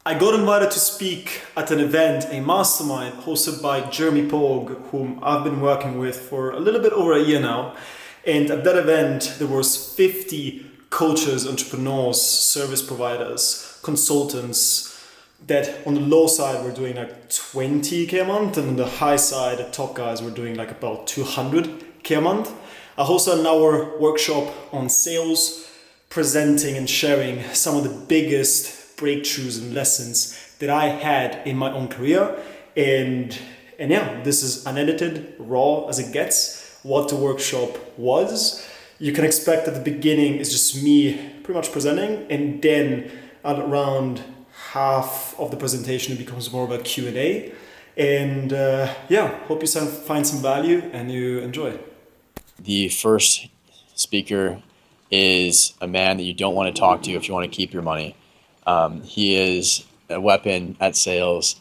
I got invited to speak at an event, a mastermind hosted by Jeremy Pogue, whom I've been working with for a little bit over a year now. And at that event, there was 50 coaches, entrepreneurs, service providers, consultants that on the low side were doing like 20K a month, and on the high side, the top guys were doing like about 200K a month. I hosted an hour workshop on sales, presenting and sharing some of the biggest breakthroughs and lessons that I had in my own career. And yeah, this is unedited, raw as it gets, what the workshop was. You can expect at the beginning is just me pretty much presenting, and then at around half of the presentation it becomes more of a Q&A. And yeah, hope you find some value and you enjoy. The first speaker is a man that you don't want to talk to if you want to keep your money. He is a weapon at sales.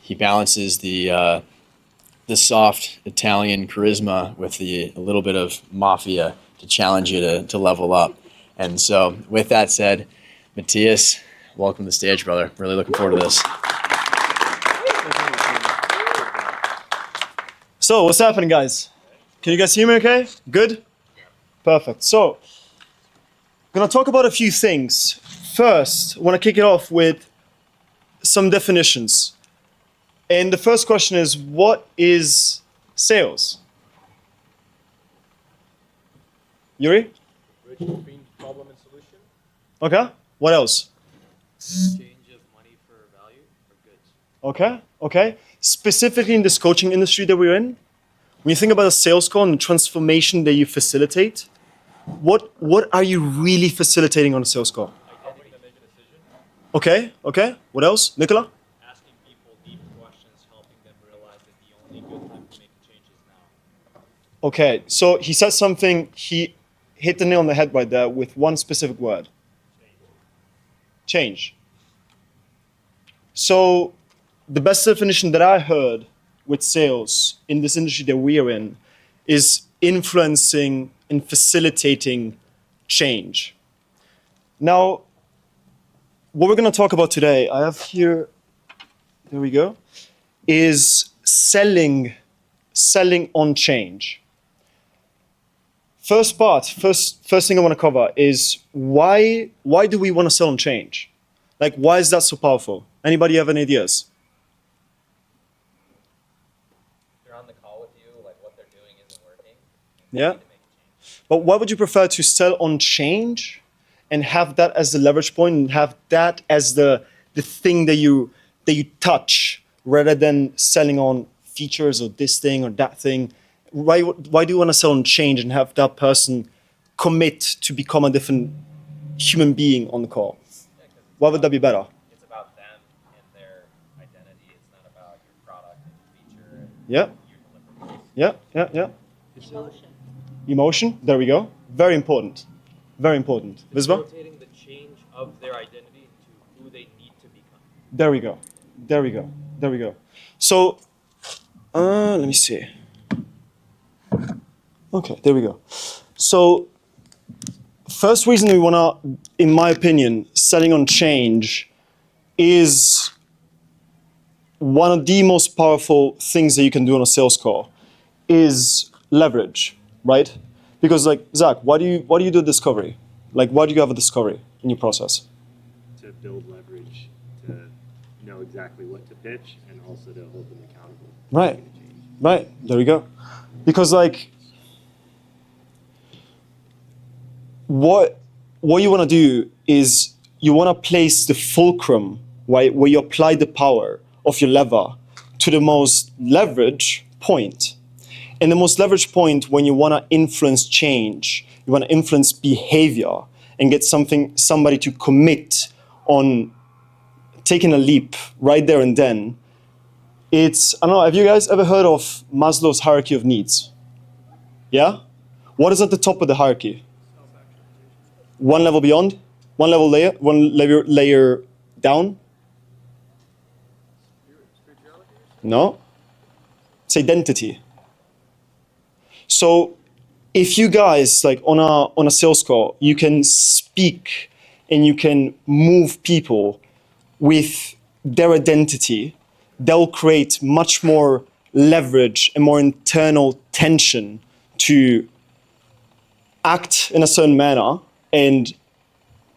He balances the soft Italian charisma with a little bit of mafia to challenge you to level up. And so with that said, Matthias, welcome to the stage, brother. Really looking forward to this. So what's happening, guys? Can you guys hear me okay? Good? Perfect. So I'm going to talk about a few things. First, I want to kick it off with some definitions. And the first question is, what is sales? Yuri? Bridge between problem and solution. Okay. What else? Exchange of money for value or goods. Okay. Okay. Specifically in this coaching industry that we're in, when you think about a sales call and the transformation that you facilitate, what are you really facilitating on a sales call? Helping them make a decision. Okay. Okay. What else? Nicola? Asking people deep questions, helping them realize that the only good time to make a change is now. Okay. So he said something, he hit the nail on the head right there with one specific word. Change. So the best definition that I heard with sales in this industry that we are in is influencing and facilitating change. Now, what we're going to talk about today, I have here, there we go, is selling on change. First thing I want to cover is why do we want to sell on change? Like, why is that so powerful? Anybody have any ideas? They're on the call with you, like what they're doing isn't working. Yeah. Need to make a change. But why would you prefer to sell on change and have that as the leverage point and have that as the thing that you touch rather than selling on features or this thing or that thing? Why do you want to sell on change and have that person commit to become a different human being on the call? Yeah, 'cause Why would that be better? it's about them and their identity. It's not about your product and your feature and Yeah, your deliverables. yeah. Emotion, there we go. Very important. Very important. Visva? Facilitating the change of their identity to who they need to become. There we go. There we go. There we go. So, let me see. Okay, there we go. So, first reason we want to, in my opinion, selling on change is one of the most powerful things that you can do on a sales call is leverage, right? Because like, Zach, why do you do discovery? Like, why do you have a discovery in your process? To build leverage, to know exactly what to pitch, and also to hold them accountable. Right. to making a change. Right, there we go. Because like, what you want to do is you want to place the fulcrum, right, where you apply the power of your lever to the most leverage point. And the most leverage point when you want to influence change, you want to influence behavior and get somebody to commit on taking a leap right there and then. It's, I don't know, have you guys ever heard of Maslow's hierarchy of needs? Yeah? What is at the top of the hierarchy? One level beyond? One layer down? No? It's identity. So if you guys, like on a sales call, you can speak and you can move people with their identity, they'll create much more leverage and more internal tension to act in a certain manner and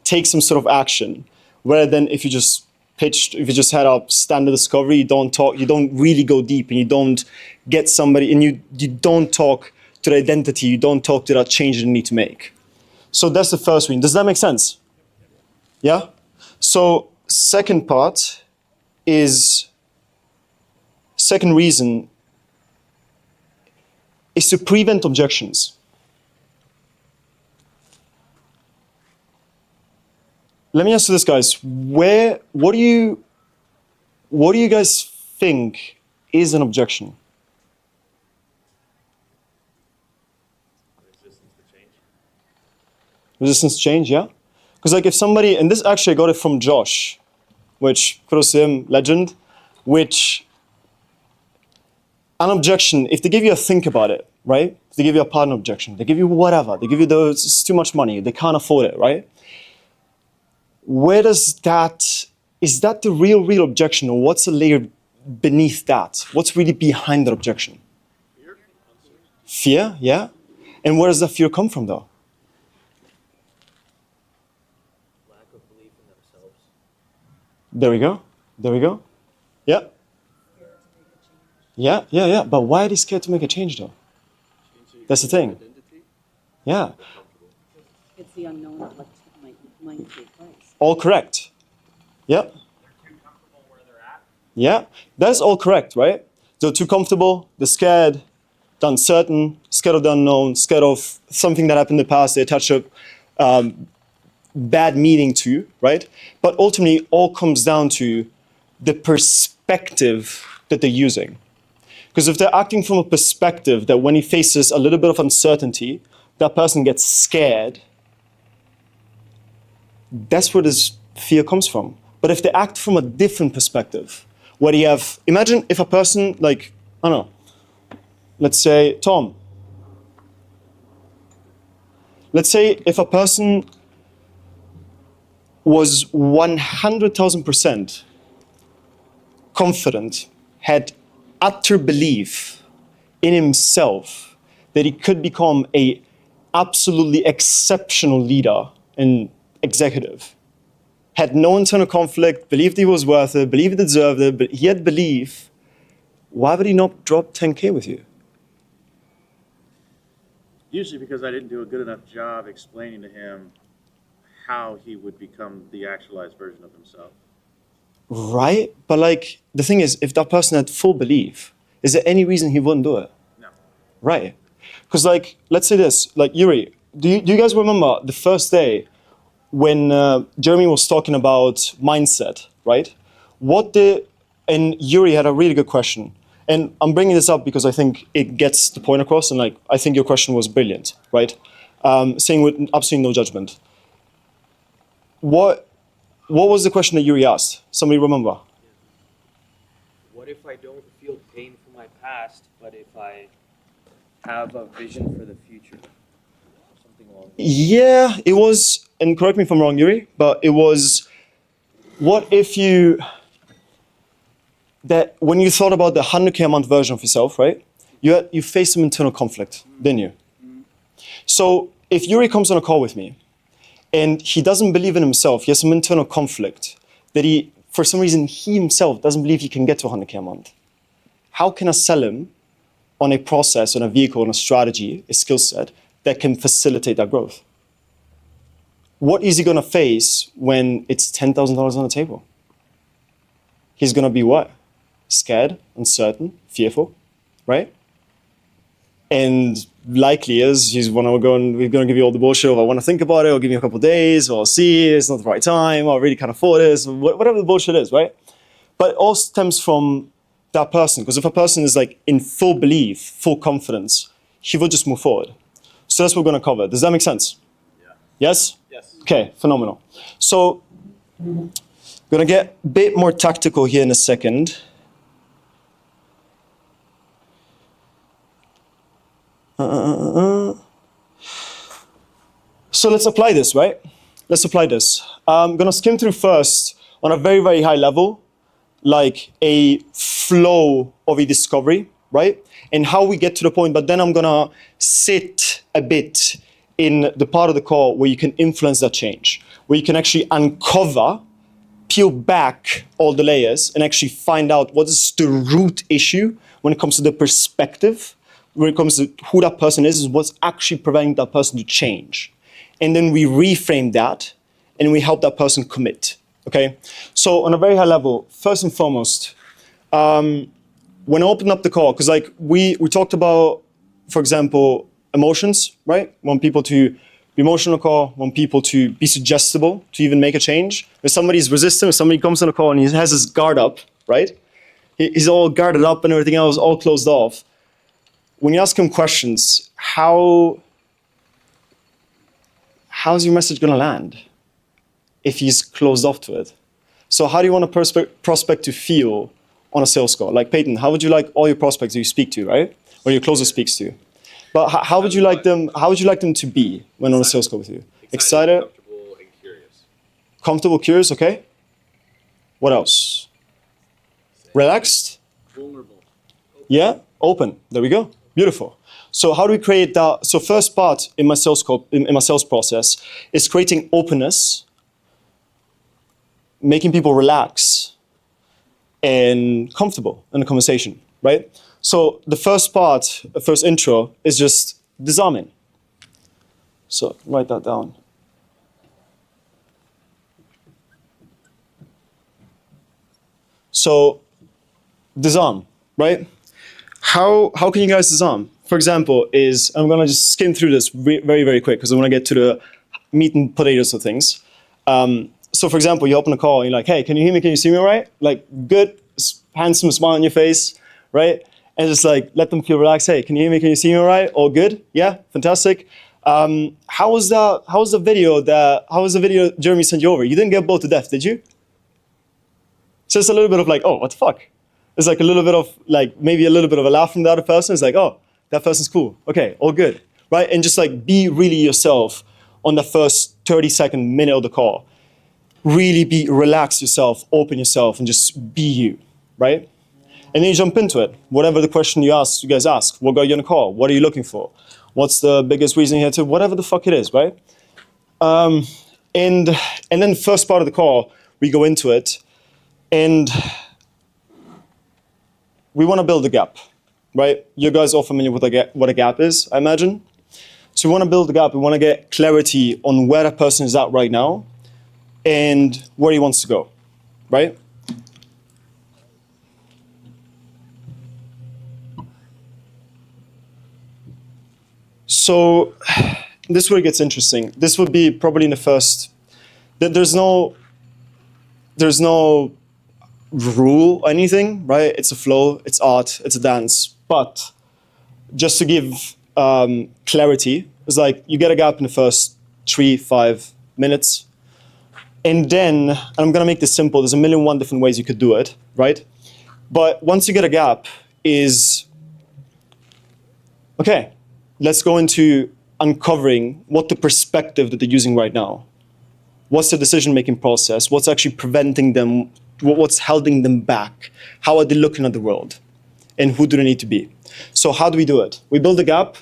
take some sort of action, rather than if you just pitched, if you just had a standard discovery, you don't talk, you don't really go deep, and you don't get somebody, and you don't talk to the identity, you don't talk to that change you need to make. So that's the first reason. Does that make sense? Yeah? So second reason is to prevent objections. Let me ask you this, guys. What do you guys think is an objection? Resistance to change. Resistance to change, yeah? Because like if somebody, and this actually I got it from Josh, which, kudos to him, legend, which an objection, if they give you a think about it, right? If they give you a partner objection, they give you whatever, they give you those, it's too much money, they can't afford it, right? Where does that, is that the real objection, or what's the layer beneath that? What's really behind that objection? Fear? Fear, yeah? And where does that fear come from though? Lack of belief in themselves. There we go, there we go. Yeah. Yeah. But why are they scared to make a change though? That's the thing. Yeah. It's the unknown of what might take place. All correct. Yeah. They're too comfortable where they're at. Yeah. That's all correct, right? They're too comfortable, they're scared, they're uncertain, scared of the unknown, scared of something that happened in the past, they attach a bad meaning to, right? But ultimately, all comes down to the perspective that they're using. Because if they're acting from a perspective that when he faces a little bit of uncertainty, that person gets scared, that's where this fear comes from. But if they act from a different perspective, where you have, imagine if a person like, I don't know, let's say Tom. Let's say if a person was 100,000% confident, had utter belief in himself that he could become a absolutely exceptional leader and executive, had no internal conflict, believed he was worth it, believed he deserved it, but he had belief, why would he not drop 10K with you? Usually because I didn't do a good enough job explaining to him how he would become the actualized version of himself. Right? But like, the thing is, if that person had full belief, is there any reason he wouldn't do it? No. Right. Because like, let's say this, like Yuri, do you guys remember the first day when Jeremy was talking about mindset, right? And Yuri had a really good question. And I'm bringing this up because I think it gets the point across, and like, I think your question was brilliant, right? Saying with absolutely no judgment. What was the question that Yuri asked? Somebody remember? What if I don't feel pain from my past, but if I have a vision for the future? Something along those lines. Yeah, it was, and correct me if I'm wrong, Yuri, but it was, what if you, that when you thought about the 100K a month version of yourself, right? You faced some internal conflict, didn't you? So if Yuri comes on a call with me, and he doesn't believe in himself, he has some internal conflict, that he, for some reason, he himself doesn't believe he can get to 100K a month. How can I sell him on a process, on a vehicle, on a strategy, a skill set that can facilitate that growth? What is he gonna face when it's $10,000 on the table? He's gonna be what? Scared, uncertain, fearful, right? And likely is we're gonna give you all the bullshit of I want to think about it, or give you a couple of days, or see, it's not the right time, or I really can't afford this, or whatever the bullshit is, right? But it all stems from that person, because if a person is like in full belief, full confidence, he will just move forward. So that's what we're gonna cover. Does that make sense? Yeah. Yes? Yes. Okay, phenomenal. So, gonna get a bit more tactical here in a second. So let's apply this, right? Let's apply this. I'm gonna skim through first on a very, very high level, like a flow of a discovery, right? And how we get to the point, but then I'm gonna sit a bit in the part of the call where you can influence that change, where you can actually uncover, peel back all the layers and actually find out what is the root issue when it comes to the perspective, when it comes to who that person is what's actually preventing that person to change. And then we reframe that and we help that person commit, okay? So on a very high level, first and foremost, when I open up the call, because like we talked about, for example, emotions, right? Want people to be emotional call, want people to be suggestible, to even make a change. If somebody's resistant, if somebody comes on a call and he has his guard up, right? He's all guarded up and everything else, all closed off. When you ask him questions, how's your message gonna land if he's closed off to it? So how do you want a prospect to feel on a sales call? Like Peyton, how would you like all your prospects you speak to, right? Or your closer speaks to? But how would you like them? How would you like them to be when on a sales call with you? Excited, comfortable, and curious. comfortable, curious. Okay. What else? Relaxed. Vulnerable. Yeah. Open. There we go. Beautiful. So how do we create that? So first part in my sales call, in my sales process, is creating openness, making people relax, and comfortable in the conversation, right? So the first part, the first intro, is just disarming. So write that down. So disarm, right? How can you guys disarm? For example, I'm gonna just skim through this very, very quick because I wanna get to the meat and potatoes of things. So for example, you open a call and you're like, hey, can you hear me? Can you see me all right? Like, good, handsome smile on your face, right? And just like, let them feel relaxed. Hey, can you hear me? Can you see me all right? All good? Yeah, fantastic. How was the video Jeremy sent you over? You didn't get bored to death, did you? So it's a little bit of like, oh, what the fuck? It's like a little bit of like, maybe a little bit of a laugh from the other person. It's like, oh, that person's cool. Okay, all good, right? And just like be really yourself on the first 30-second minute of the call. Really relax yourself, open yourself, and just be you, right? And then you jump into it. Whatever the question you guys ask. What got you on the call? What are you looking for? What's the biggest reason here to? Whatever the fuck it is, right? And then the first part of the call, we go into it, and we want to build a gap, right? You guys are all familiar with what a gap is, I imagine. So we want to build a gap. We want to get clarity on where that person is at right now and where he wants to go, right? So this is where it gets interesting. This would be probably in the first, there's no rule or anything, right? It's a flow, it's art, it's a dance. But just to give clarity, it's like you get a gap in the first 3-5 minutes. And then, and I'm gonna make this simple, there's a million one different ways you could do it, right? But once you get a gap is, okay, let's go into uncovering what the perspective that they're using right now. What's the decision-making process? What's actually preventing them? What's holding them back? How are they looking at the world? And who do they need to be? So how do we do it? We build a gap.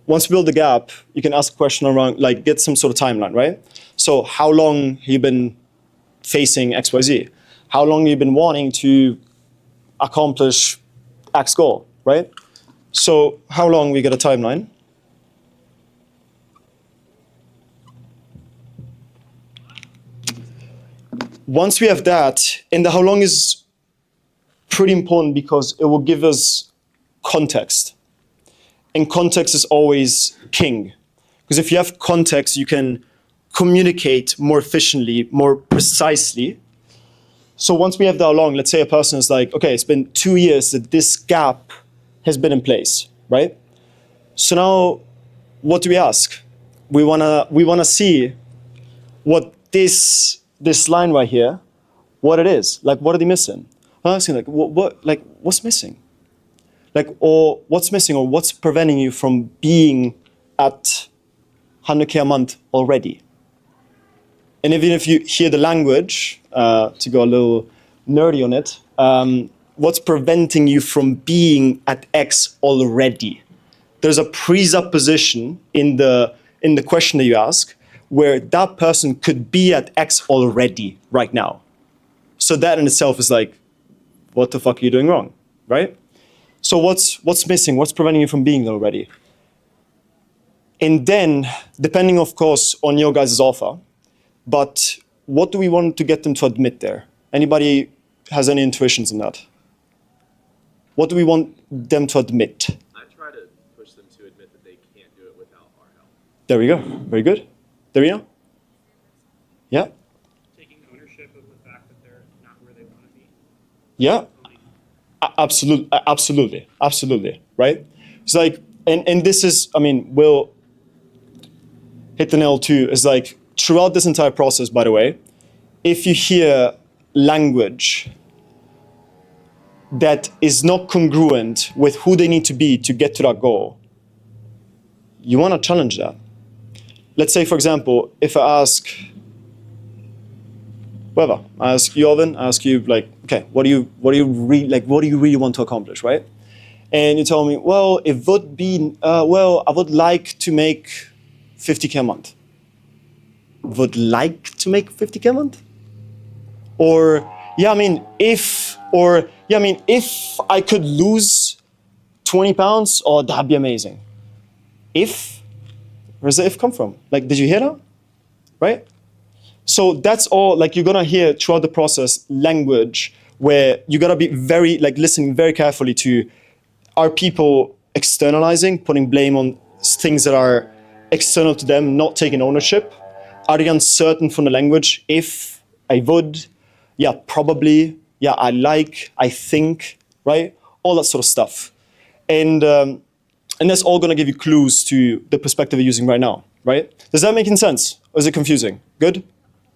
Once we build the gap, you can ask a question around, like get some sort of timeline, right? So how long have you been facing XYZ? How long have you been wanting to accomplish X goal, right? So how long we get a timeline? Once we have that, and the how long is pretty important because it will give us context. And context is always king. Because if you have context, you can communicate more efficiently, more precisely. So once we have that long, let's say a person is like, okay, it's been 2 years that this gap has been in place, right? So now, what do we ask? We wanna see what this line right here, what it is. Like, what are they missing? I'm asking, like, what's missing? Like, or what's missing, or what's preventing you from being at 100K a month already? And even if you hear the language, to go a little nerdy on it. What's preventing you from being at X already? There's a presupposition in the question that you ask where that person could be at X already right now. So that in itself is like, what the fuck are you doing wrong, right? So what's missing? What's preventing you from being there already? And then, depending, of course, on your guys' offer, but what do we want to get them to admit there? Anybody has any intuitions on that? What do we want them to admit? I try to push them to admit that they can't do it without our help. There we go. Very good. Darina? Yeah? Taking ownership of the fact that they're not where they want to be. Yeah? Absolutely, right? It's like, and this is, I mean, we'll hit the nail too, is like, throughout this entire process, by the way, if you hear language that is not congruent with who they need to be to get to that goal, you want to challenge that. Let's say, for example, if I ask, whoever, I ask you, Alvin, I ask you, like, okay, what do you really want to accomplish, right? And you tell me, well, it would be, I would like to make 50K a month. Would like to make 50K a month? Or, if I could lose 20 pounds, oh, that'd be amazing. If? Where's the if come from? Like, did you hear that? Right? So that's all, like, you're gonna hear throughout the process language where you gotta be very, like, listening very carefully to, are people externalizing, putting blame on things that are external to them, not taking ownership? Are they uncertain from the language? If, I would, yeah, probably, yeah, I like, I think, right? All that sort of stuff. And that's all gonna give you clues to the perspective you're using right now, right? Does that make any sense? Or is it confusing? Good?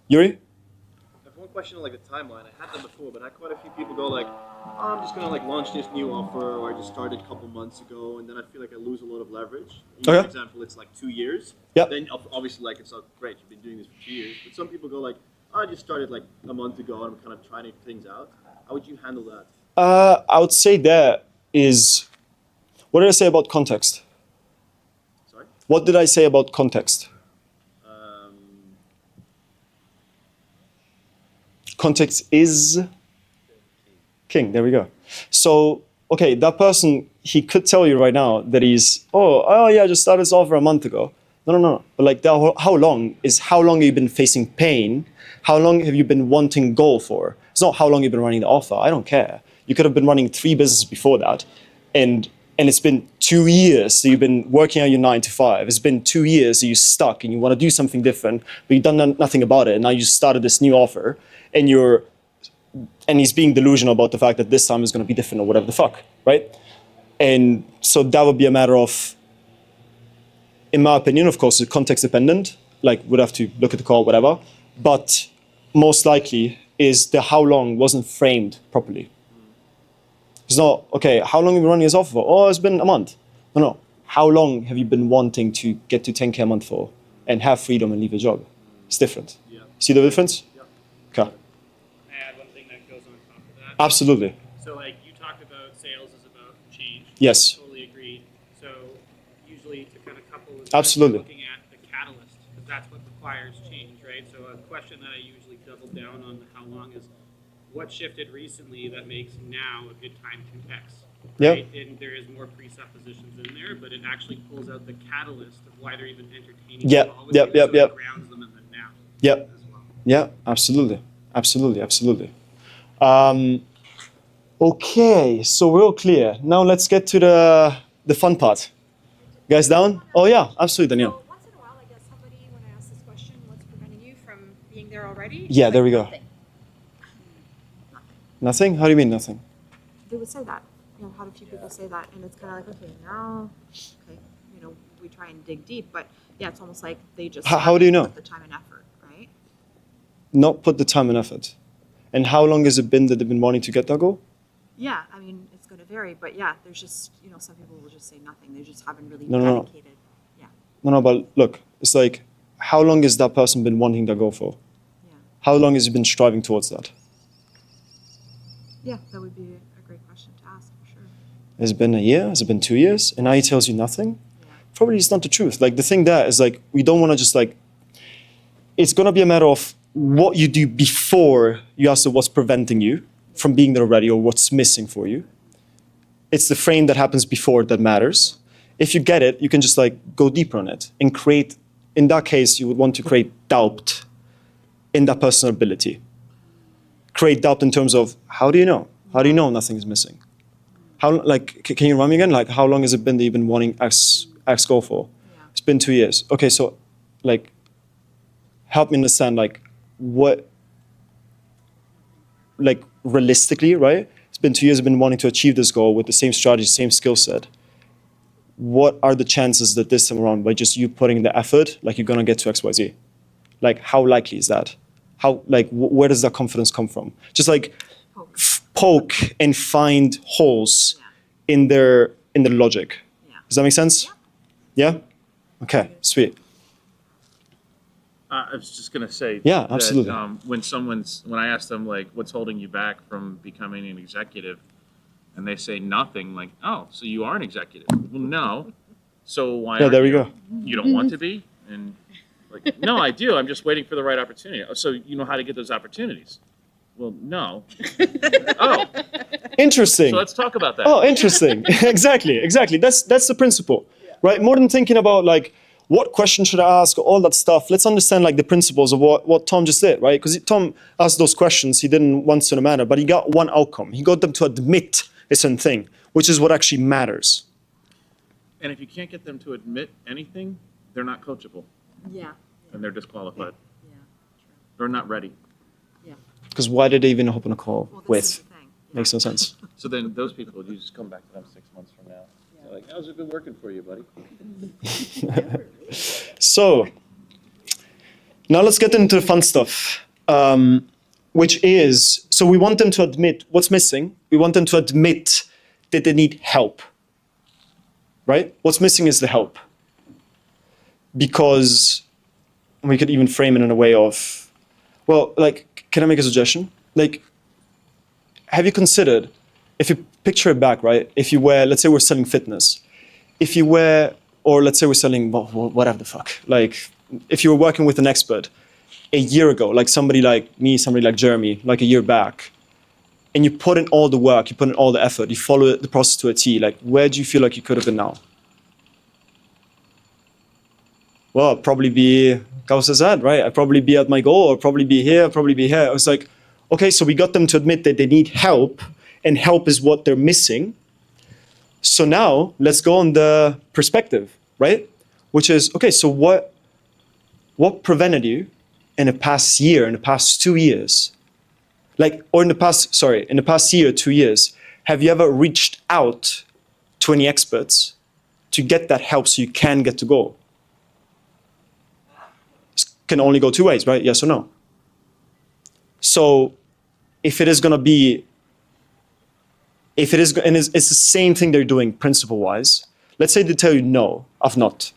Yuri? I have one question on like the timeline. I had that before, but I had quite a few people go like, oh, I'm just gonna like launch this new offer, or I just started a couple months ago, and then I feel like I lose a lot of leverage. For example, it's like 2 years. Yep. Then obviously like it's not great. You've been doing this for 2 years, but some people go like, oh, I just started like a month ago, and I'm kind of trying things out. How would you handle that? I would say there is, what did I say about context? Sorry. What did I say about context? Context is king. There we go. So, okay, that person, he could tell you right now that he's, oh yeah, I just started this offer a month ago. No. But like, how long have you been facing pain? How long have you been wanting goal for? It's not how long you've been running the offer. I don't care. You could have been running 3 businesses before that, and it's been 2 years that you've been working on your 9 to 5. It's been 2 years that you're stuck and you want to do something different, but you've done nothing about it. And now you started this new offer, and he's being delusional about the fact that this time is going to be different or whatever the fuck, right? And so that would be a matter of, in my opinion, of course, it's context dependent. Like, we'd have to look at the call, whatever. But most likely is the how long wasn't framed properly. It's not, okay, how long have you been running this offer for? Oh, it's been a month. No. How long have you been wanting to get to 10K a month for and have freedom and leave a job? It's different. Yeah. See the difference? Yeah. Okay. I add one thing that goes on top of that. Absolutely. So like you talked about sales is about change. Yes. Totally agree. So usually to kind of couple with Absolutely. looking at the catalyst, because that's what requires change, right? So a question that I usually double down on how long is what shifted recently that makes now a good time to X. Right? Yeah. And there is more presuppositions in there, but it actually pulls out the catalyst of why they're even entertaining Yeah. the call with you, so it grounds them in the now Yep. as well. Yeah, absolutely. Okay, so we're all clear. Now let's get to the fun part. You guys down? Oh yeah, absolutely, Danielle. So once in a while, I guess somebody, when I ask this question, what's preventing you from being there already? Yeah, It's there like, we go. Nothing. Nothing? How do you mean nothing? They would say that. You know, had a few people say that, and it's kind of like, okay, now, okay, you know, we try and dig deep, but yeah, it's almost like they just How do you know? put the time and effort, right? Not put the time and effort. And how long has it been that they've been wanting to get that goal? Yeah, I mean, it's going to vary, but yeah, there's just, you know, some people will just say nothing. They just haven't really No. dedicated. Yeah, No, but look, it's like, how long has that person been wanting that goal for? yeah. How long has he been striving towards that? Yeah, that would be a great question to ask, for sure. Has it been a year? Has it been 2 years? And now he tells you nothing? Probably it's not the truth. Like the thing there is like, we don't want to just like, it's going to be a matter of what you do before you ask what's preventing you from being there already or what's missing for you. It's the frame that happens before that matters. If you get it, you can just like go deeper on it and create, in that case, you would want to create doubt in that person's ability. Create doubt in terms of, how do you know? How do you know nothing is missing? How, like, can you remind me again? Like, how long has it been that you've been wanting X goal for? Yeah. It's been 2 years. Okay, so, like, help me understand, like, what, like, realistically, right? It's been 2 years I've been wanting to achieve this goal with the same strategy, same skill set. What are the chances that this time around, by just you putting the effort, like, you're gonna get to X, Y, Z? Like, how likely is that? How, like, where does that confidence come from? Just like, poke and find holes in their logic. Does that make sense? Yeah? Okay, sweet. I was just gonna say. Yeah, absolutely. That, when I ask them like, what's holding you back from becoming an executive, and they say nothing, like, oh, so you are an executive? Well, no. So why? Yeah, there we you? go. You don't want to be? And like, no, I do. I'm just waiting for the right opportunity. So you know how to get those opportunities? Well, no. Oh, Interesting. so let's talk about that. Oh, interesting. Exactly. That's the principle, right? More than thinking about like, what question should I ask, all that stuff, let's understand like the principles of what Tom just did, right? Because Tom asked those questions, he didn't want to matter, but he got one outcome. He got them to admit a certain thing, which is what actually matters. And if you can't get them to admit anything, they're not coachable, Yeah. and they're disqualified. Yeah. They're not ready. Because why did they even open a call Well, this is with? the thing. Yeah. Makes no sense. So then those people, you just come back to them 6 months from now. They're like, how's it been working for you, buddy? So, now let's get into the fun stuff, which is, so we want them to admit what's missing. We want them to admit that they need help, right? What's missing is the help. Because we could even frame it in a way of, well, like, can I make a suggestion? Like, have you considered, if you picture it back, right? If you were, let's say we're selling fitness. If you were, or let's say we're selling, whatever the fuck. Like, if you were working with an expert a year ago, like somebody like me, somebody like Jeremy, like a year back, and you put in all the work, you put in all the effort, you follow the process to a T, like, where do you feel like you could have been now? Well, I'd probably be, Gauss says that, right? I'd probably be at my goal, or probably be here, probably be here. I was like, okay, so we got them to admit that they need help, and help is what they're missing. So now, let's go on the perspective, right? Which is, okay, so what prevented you in the past year, in the past 2 years? Like, or in the past year, 2 years, have you ever reached out to any experts to get that help so you can get to goal? Can only go two ways, right? Yes or no? So if it is going to be, and it's the same thing they're doing principle-wise, let's say they tell you, no, I've not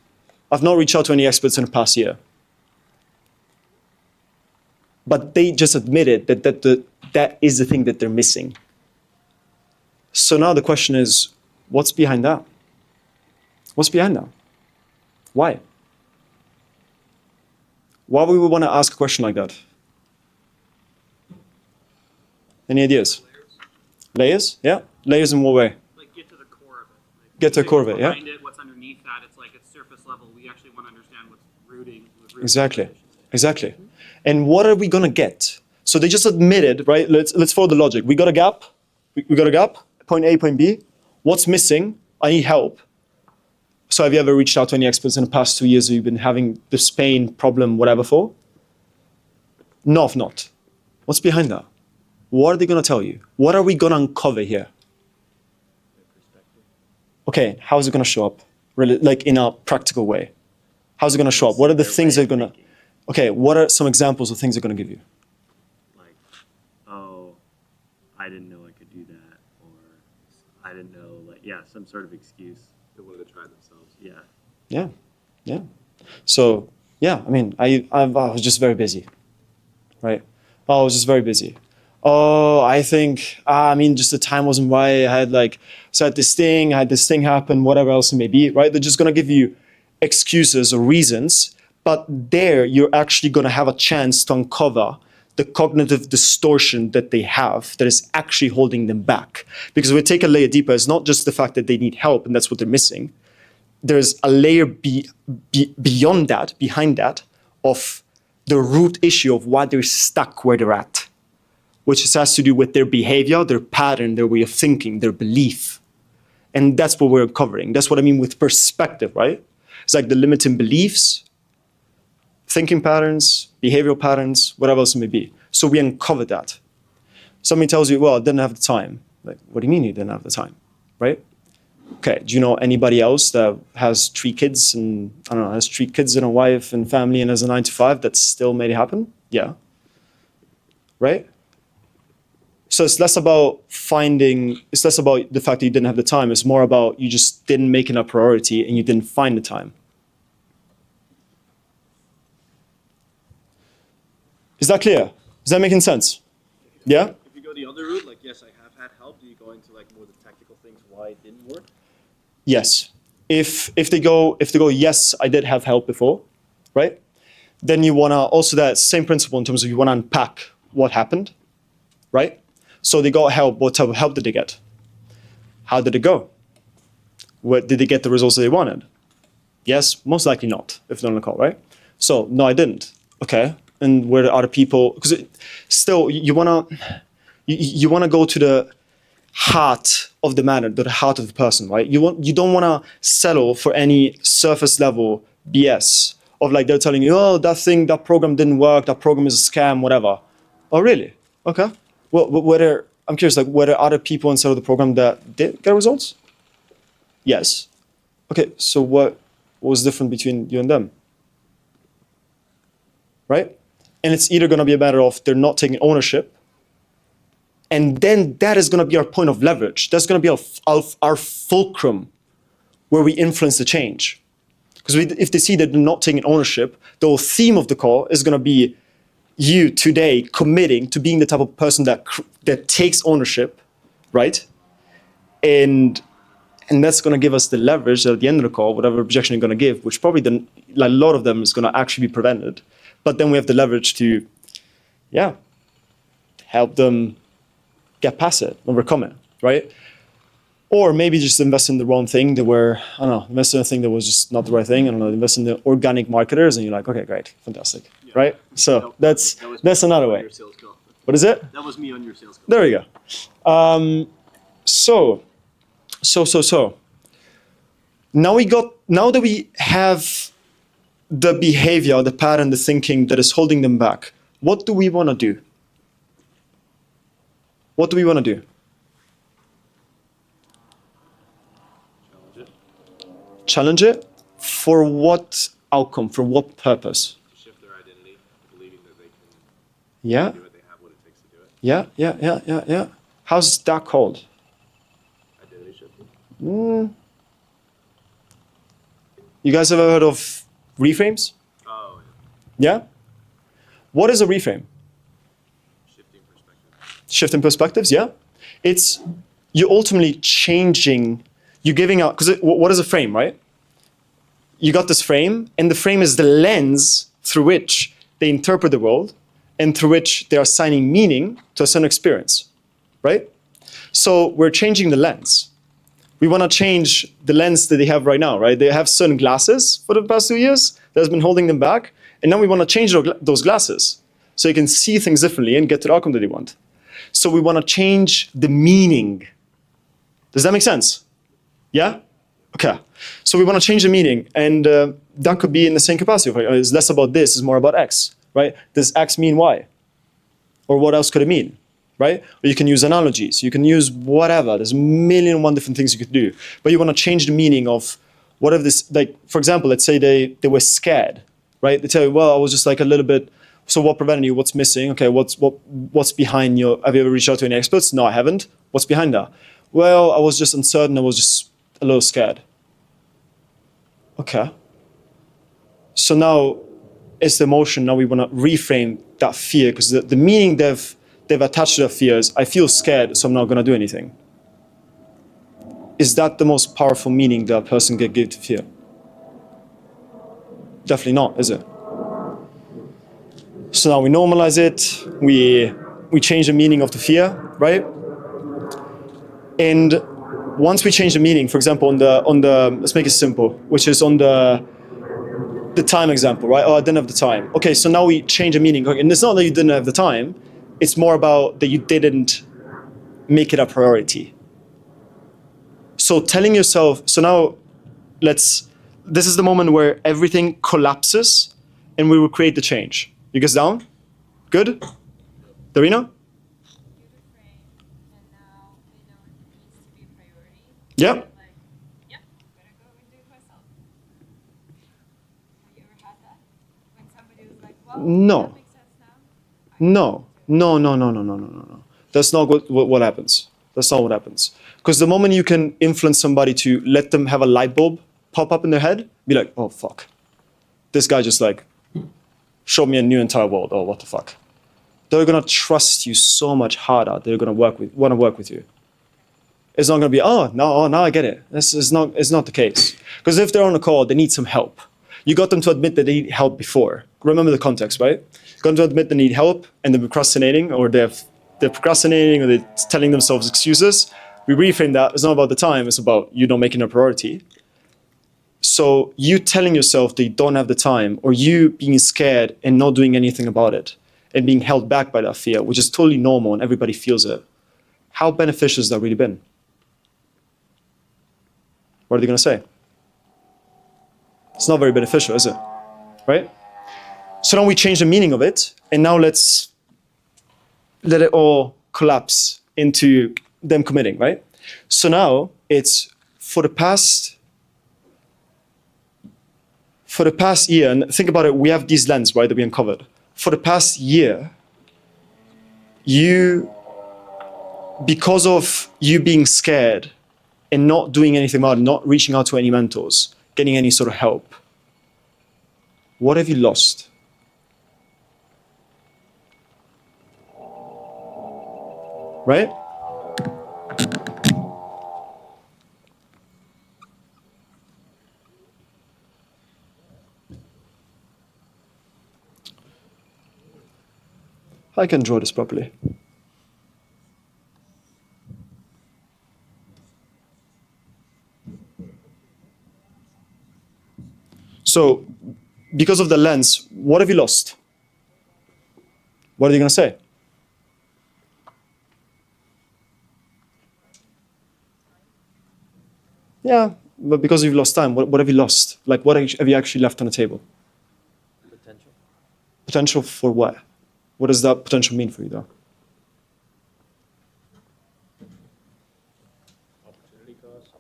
reached out to any experts in the past year. But they just admitted that is the thing that they're missing. So now the question is, what's behind that? What's behind that? Why? Why would we want to ask a question like that? Any ideas? Layers? Yeah? Layers in what way? Like get to the core of it. Like, Get to the core of it, yeah? Behind it, what's underneath that, it's like it's surface level. We actually want to understand what's rooting. Exactly. And what are we gonna get? So they just admitted, right? Let's follow the logic. We got a gap. We got a gap. Point A, point B. What's missing? I need help. So have you ever reached out to any experts in the past 2 years that you've been having this pain, problem, whatever for? No, I've not. What's behind that? What are they gonna tell you? What are we gonna uncover here? Okay, how is it gonna show up? Really, like in a practical way. How's it gonna show up? What are the things they're gonna, okay, what are some examples of things they're gonna give you? Like, oh, I didn't know I could do that, or I didn't know, like, yeah, some sort of excuse. They wanted to try themselves. Yeah. Yeah. So, yeah, I mean, I was just very busy, right? I was just very busy. oh, I think, I mean, just the time wasn't right. I had this thing happen, whatever else it may be, right? They're just going to give you excuses or reasons, but there you're actually going to have a chance to uncover the cognitive distortion that they have that is actually holding them back. Because if we take a layer deeper, it's not just the fact that they need help and that's what they're missing. There's a layer beyond that, behind that, of the root issue of why they're stuck where they're at, which has to do with their behavior, their pattern, their way of thinking, their belief. And that's what we're uncovering. That's what I mean with perspective, right? It's like the limiting beliefs, thinking patterns, behavioral patterns, whatever else it may be. So we uncover that. Somebody tells you, well, I didn't have the time. Like, what do you mean you didn't have the time, right? Okay, do you know anybody else that has 3 kids and, I don't know, has 3 kids and a wife and family and has a 9-to-5 that still made it happen? Yeah. Right? So it's less about the fact that you didn't have the time. It's more about you just didn't make it a priority and you didn't find the time. Is that clear? Is that making sense? Yeah? If you go the other route, like, yes, I have had help, do you go into like more the technical things why it didn't work? Yes. If they go, yes, I did have help before, right? Then you wanna also that same principle in terms of you wanna unpack what happened, right? So they got help. What type of help did they get? How did it go? Did they get the results that they wanted? Yes, most likely not, if they're on the call, right? So no, I didn't. Okay. And where the other people, because still you wanna go to the heart of the matter, to the heart of the person, right? You don't wanna settle for any surface level BS of like they're telling you, oh, that program didn't work, that program is a scam, whatever. Oh, really? Okay. Well, I'm curious, like, were there other people inside of the program that did get results? Yes. Okay, so what was different between you and them? Right? And it's either going to be a matter of they're not taking ownership, and then that is going to be our point of leverage. That's going to be our fulcrum where we influence the change. Because if they see that they're not taking ownership, the whole theme of the call is going to be you today committing to being the type of person that takes ownership, right? And that's going to give us the leverage at the end of the call, whatever objection you're going to give, which probably a lot of them is going to actually be prevented. But then we have the leverage to, help them get past it, overcome it, right? Or maybe just invest in the wrong thing invest in a thing that was just not the right thing. I don't know, invest in the organic marketers and you're like, okay, great, fantastic, right? So that's another way. What is it? That was me on your sales call. There we go. So. Now that we have the behavior, the pattern, the thinking that is holding them back, what do we want to do? What do we want to do? Challenge it? For what outcome? For what purpose? To shift their identity, believing that they can Yeah. do it, they have what it takes to do it. Yeah. How's that called? Identity shifting. You guys ever heard of reframes? Oh, Yeah? What is a reframe? shifting perspective. Shifting perspectives, yeah? It's you're ultimately changing, you're giving out, because what is a frame, right? You got this frame, and the frame is the lens through which they interpret the world and through which they are assigning meaning to a certain experience, right? So we're changing the lens. We want to change the lens that they have right now, right? They have certain glasses for the past 2 years that has been holding them back, and now we want to change those glasses so you can see things differently and get to the outcome that they want. So we want to change the meaning. Does that make sense? Yeah? Okay. So we want to change the meaning, and that could be in the same capacity. It's less about this, it's more about X, right? Does X mean Y? Or what else could it mean, right? Or you can use analogies, you can use whatever. There's a million and one different things you could do. But you want to change the meaning of what if this, like, for example, let's say they were scared, right? They tell you, well, I was just like a little bit, so what prevented you? What's missing? Okay, what's behind your, have you ever reached out to any experts? No, I haven't. What's behind that? Well, I was just uncertain, I was just a little scared. Okay. So now it's the emotion. Now we want to reframe that fear, because the meaning they've they've attached to their fears, I feel scared, so I'm not going to do anything. Is that the most powerful meaning that a person can give to fear? Definitely not, is it? So now we normalize it, we change the meaning of the fear, right? And once we change the meaning, for example, on the let's make it simple, which is on the time example, right? Oh, I didn't have the time. Okay, so now we change the meaning. And it's not that you didn't have the time, it's more about that you didn't make it a priority. So telling yourself, so now this is the moment where everything collapses and we will create the change. You guys down? Good? Darina? Yeah? No. No. No, no, no, no, no, no, no, no. That's not what happens. That's not what happens. Because the moment you can influence somebody to let them have a light bulb pop up in their head, be like, oh, fuck. This guy just like showed me a new entire world. Oh, what the fuck. They're going to trust you so much harder. They're going to want to work with you. It's not going to be, oh, now I get it. It's not the case. Because if they're on a call, they need some help. You got them to admit that they need help before. Remember the context, right? You got them to admit they need help and they're procrastinating, or they're procrastinating, or they're telling themselves excuses. We reframe that. It's not about the time. It's about you not making a priority. So you telling yourself that you don't have the time, or you being scared and not doing anything about it and being held back by that fear, which is totally normal and everybody feels it. How beneficial has that really been? What are they going to say? It's not very beneficial, is it? Right? So now we change the meaning of it, and now let's let it all collapse into them committing, right? So now it's for the past year, and think about it, we have these lens, right, that we uncovered. For the past year, because of you being scared and not doing anything about it, not reaching out to any mentors, getting any sort of help, what have you lost? Right? I can draw this properly. So, because of the lens, what have you lost? What are you going to say? Yeah, but because you've lost time, what have you lost? Like, what have you actually left on the table? Potential. Potential for what? What does that potential mean for you, though? Opportunity cost.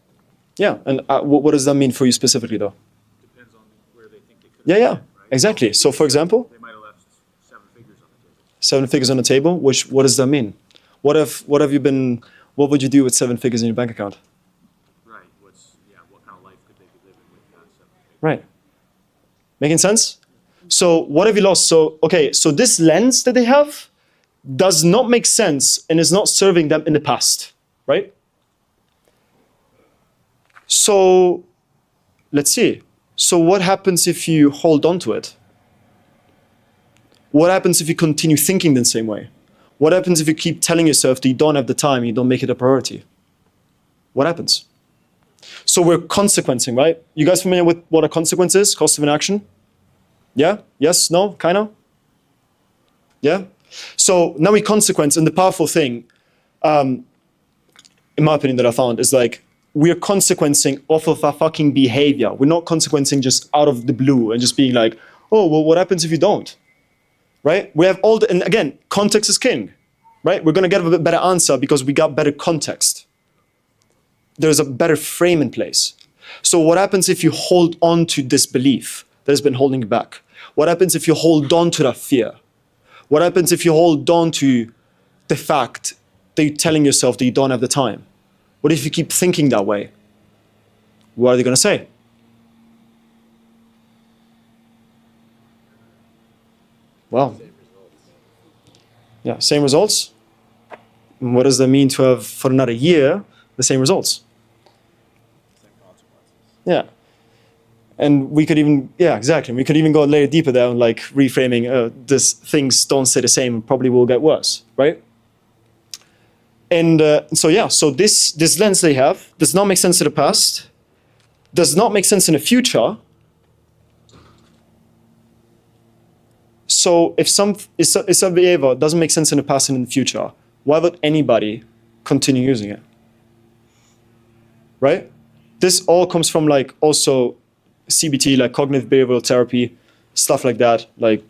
Yeah, and what does that mean for you specifically, though? Depends on where they think they could. Yeah, right? exactly. So, for example, They might have left 7 figures on the table. 7 figures on the table. What does that mean? What would you do with 7 figures in your bank account? Right. What kind of life could they be living with that 7 figures? Right. Making sense? So what have you lost? So, okay, so this lens that they have does not make sense and is not serving them in the past, right? So let's see. So what happens if you hold on to it? What happens if you continue thinking the same way? What happens if you keep telling yourself that you don't have the time, you don't make it a priority? What happens? So we're consequencing, right? You guys familiar with what a consequence is? Cost of inaction? Yeah? Yes? No? Kind of? Yeah? So now we consequence, and the powerful thing, in my opinion, that I found is like, we're consequencing off of our fucking behavior. We're not consequencing just out of the blue and just being like, oh, well, what happens if you don't? Right? We have all the, and again, context is king, right? We're going to get a bit better answer because we got better context. There's a better frame in place. So what happens if you hold on to this belief that has been holding you back? What happens if you hold on to that fear? What happens if you hold on to the fact that you're telling yourself that you don't have the time? What if you keep thinking that way? What are they going to say? Well, yeah, same results. And what does that mean to have, for another year, the same results? Yeah. And we could even, yeah, exactly. We could even go a layer deeper there on like reframing, this things don't stay the same, probably will get worse, right? And so yeah, so this lens they have does not make sense in the past, does not make sense in the future. So if some behavior doesn't make sense in the past and in the future, why would anybody continue using it? Right? This all comes from like also CBT, like cognitive behavioral therapy, stuff like that, like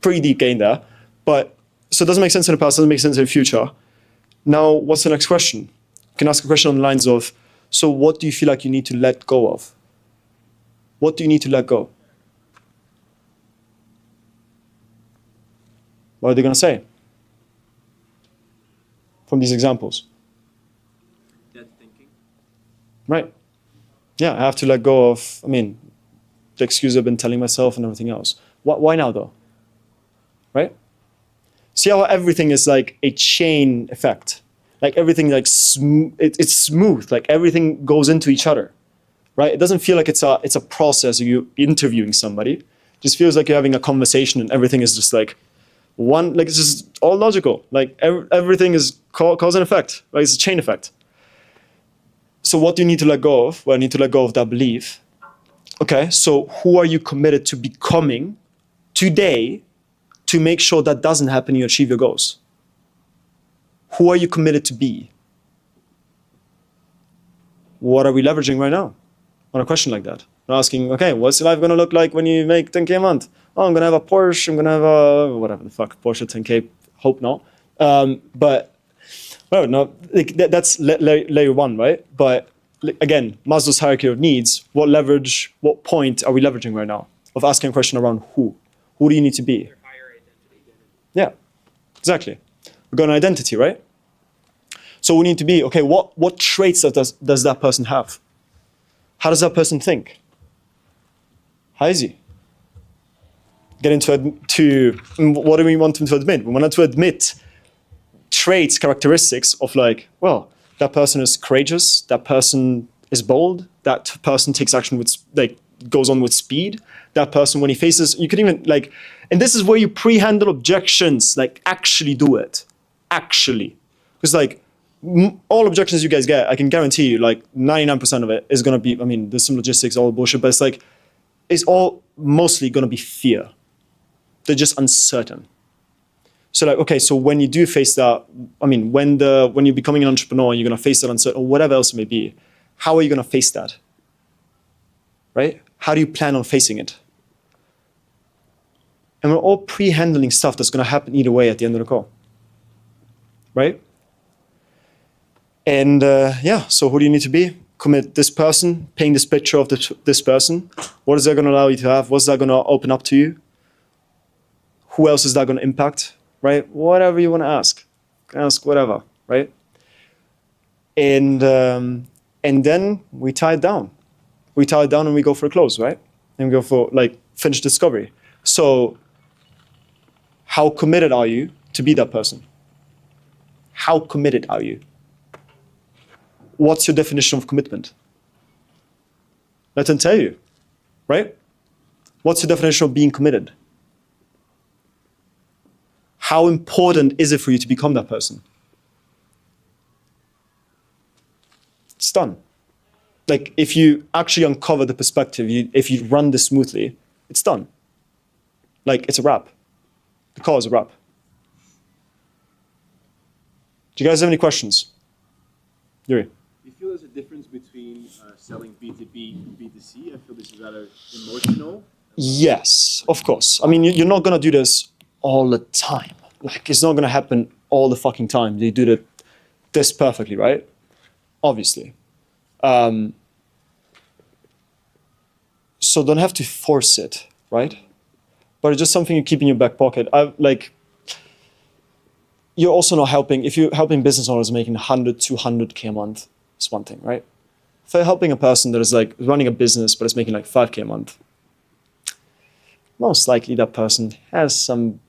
pretty deep gain there. But so it doesn't make sense in the past, doesn't make sense in the future. Now, what's the next question? You can ask a question on the lines of, so what do you feel like you need to let go of? What do you need to let go? What are they going to say from these examples? Dead thinking. Right. Yeah, I have to let go of, I mean, the excuse I've been telling myself and everything else. Why now, though? Right? See how everything is like a chain effect. Like everything, like it's smooth. Like everything goes into each other, right? It doesn't feel like it's a process of you interviewing somebody. It just feels like you're having a conversation and everything is just like one, like it's just all logical. Like everything is cause and effect, right? It's a chain effect. So what do you need to let go of? Well, I need to let go of that belief. Okay, so who are you committed to becoming today to make sure that doesn't happen and you achieve your goals? Who are you committed to be? What are we leveraging right now on a question like that? We're asking, okay, what's your life going to look like when you make 10K a month? Oh, I'm going to have a Porsche. I'm going to have a, whatever the fuck, Porsche 10K, hope not. But, well, no, like, that's layer one, right? But again, Maslow's hierarchy of needs, what point are we leveraging right now of asking a question around who? Who do you need to be? Yeah, exactly. We've got an identity, right? So we need to be, okay, what traits does that person have? How does that person think? How is he? Get into what do we want him to admit? We want him to admit traits, characteristics of like, well, that person is courageous, that person is bold, that person takes action with, like, goes on with speed, that person when he faces, you could even like, and this is where you pre-handle objections, like actually do it. Actually. Because like, all objections you guys get, I can guarantee you, like 99% of it is going to be, I mean, there's some logistics, all bullshit, but it's like, it's all mostly going to be fear. They're just uncertain. So like, okay, so when you do face that, I mean, when you're becoming an entrepreneur and you're going to face that uncertainty or whatever else it may be, how are you going to face that? Right? How do you plan on facing it? And we're all pre-handling stuff that's going to happen either way at the end of the call. Right? And yeah, so who do you need to be? Commit this person, paint this picture of this person. What is that going to allow you to have? What's that going to open up to you? Who else is that going to impact? Right? Whatever you want to ask. Ask whatever, right? And then we tie it down. We tie it down and we go for a close, right? And we go for like finish discovery. So how committed are you to be that person? How committed are you? What's your definition of commitment? Let them tell you, right? What's your definition of being committed? How important is it for you to become that person? It's done. Like if you actually uncover the perspective, if you run this smoothly, it's done. Like it's a wrap. The call is a wrap. Do you guys have any questions? Yuri. Do you feel there's a difference between selling B2B and B2C? I feel this is rather emotional. Yes, of course. I mean, you're not going to do this all the time. Like, it's not going to happen all the fucking time. You do this perfectly, right? Obviously. So don't have to force it, right? But it's just something you keep in your back pocket. You're also not helping, if you're helping business owners making 100, 200K a month, it's one thing, right? If you're helping a person that is like running a business, but is making like 5K a month, most likely that person has some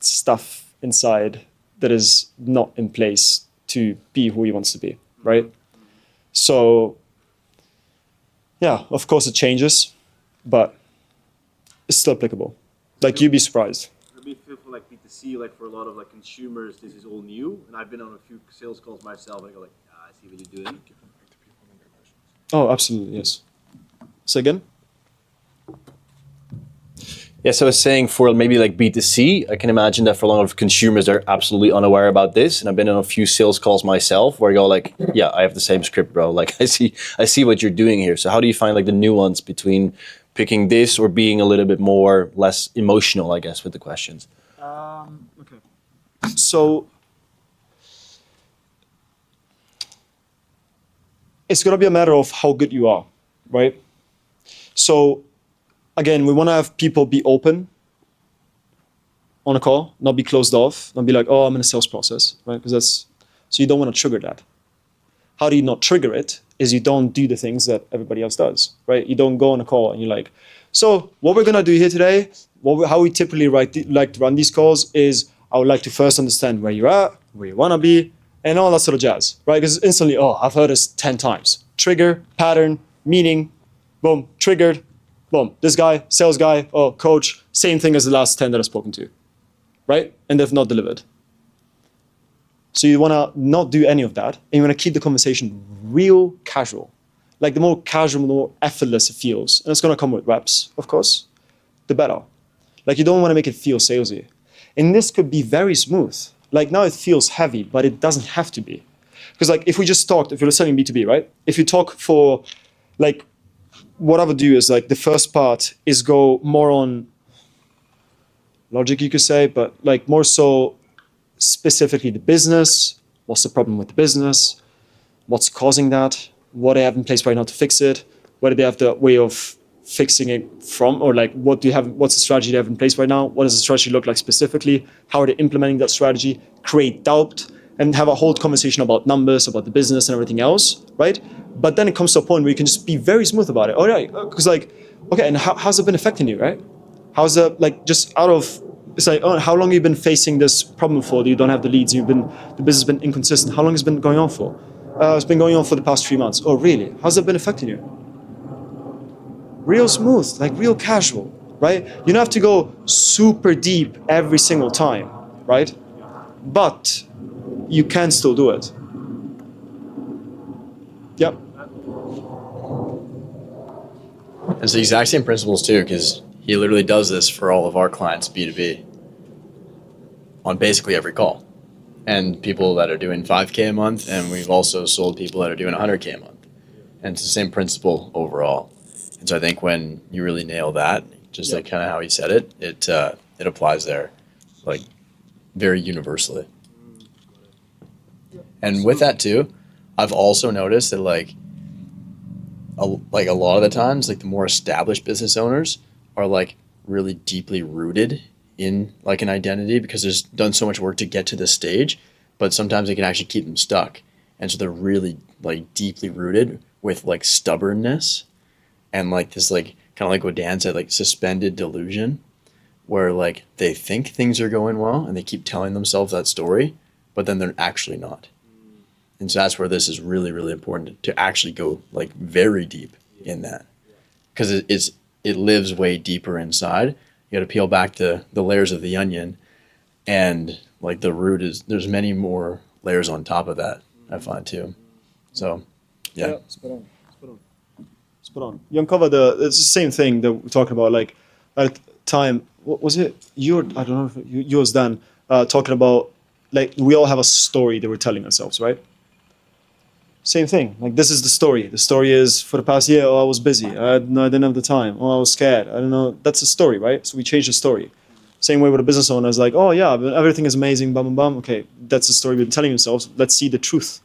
stuff inside that is not in place to be who he wants to be, right? So, yeah, of course it changes, but it's still applicable. Like, you'd be surprised. For me, feel for like B2C, like for a lot of like consumers, this is all new, and I've been on a few sales calls myself, and I go like, I see what you're doing. Oh, absolutely, yes. Say again? Yeah, so I was saying for maybe like B2C, I can imagine that for a lot of consumers, they're absolutely unaware about this. And I've been on a few sales calls myself where I go like, yeah, I have the same script, bro. Like I see what you're doing here. So how do you find like the nuance between picking this or being a little bit more less emotional, I guess, with the questions? Okay. So it's going to be a matter of how good you are, right? So again, we want to have people be open on a call, not be closed off, not be like, oh, I'm in a sales process, right? Because that's, so you don't want to trigger that. How do you not trigger it? Is you don't do the things that everybody else does, right? You don't go on a call and you're like, so what we're going to do here today, how we typically like to run these calls is I would like to first understand where you're at, where you want to be, and all that sort of jazz, right? Because instantly, oh, I've heard this 10 times. Trigger, pattern, meaning, boom, triggered, boom. This guy, sales guy, oh, coach, same thing as the last 10 that I've spoken to, right? And they've not delivered. So you want to not do any of that, and you want to keep the conversation real casual. Like the more casual, the more effortless it feels. And it's going to come with reps, of course, the better. Like you don't want to make it feel salesy. And this could be very smooth. Like now it feels heavy, but it doesn't have to be. Because like if we just talked, if you're selling B2B, right? If you talk for like, what I would do is like the first part is go more on logic, you could say, but like more so specifically the business. What's the problem with the business? What's causing that? What they have in place right now to fix it? Whether they have the way of fixing it from, or like what do you have? What's the strategy they have in place right now? What does the strategy look like specifically? How are they implementing that strategy? Create doubt and have a whole conversation about numbers, about the business and everything else, right? But then it comes to a point where you can just be very smooth about it. All right, because like, okay, and how's it been affecting you, right? How's it like just out of, it's like, oh, how long have you been facing this problem for? You don't have the leads, the business has been inconsistent. How long has it been going on for? It's been going on for the past 3 months. Oh, really? How's that been affecting you? Real smooth, like real casual, right? You don't have to go super deep every single time, right? But you can still do it. Yep. It's the exact same principles too, because he literally does this for all of our clients, B2B, on basically every call. And people that are doing 5K a month, and we've also sold people that are doing 100K a month. And it's the same principle overall. And so I think when you really nail that, just like kind of how he said it, it applies there, like very universally. And with that too, I've also noticed that like a lot of the times, like the more established business owners are like really deeply rooted in like an identity because there's done so much work to get to this stage, but sometimes it can actually keep them stuck. And so they're really like deeply rooted with like stubbornness and like this like kind of like what Dan said, like suspended delusion, where like they think things are going well and they keep telling themselves that story, but then they're actually not. And so that's where this is really, really important to actually go like very deep in that, because it lives way deeper inside. You got to peel back the layers of the onion, and like the root is, there's many more layers on top of that, I find too. So, yeah. Spot on. You uncover it's the same thing that we're talking about, like at the time, what was it? I don't know if yours, Dan, talking about like we all have a story that we're telling ourselves, right? Same thing. Like this is the story. The story is for the past year, oh, I was busy. I didn't have the time. Oh, I was scared. I don't know. That's the story, right? So we change the story. Same way with a business owner is like, oh yeah, everything is amazing, bum, bum, bum. Okay, that's the story we've been telling ourselves. Let's see the truth.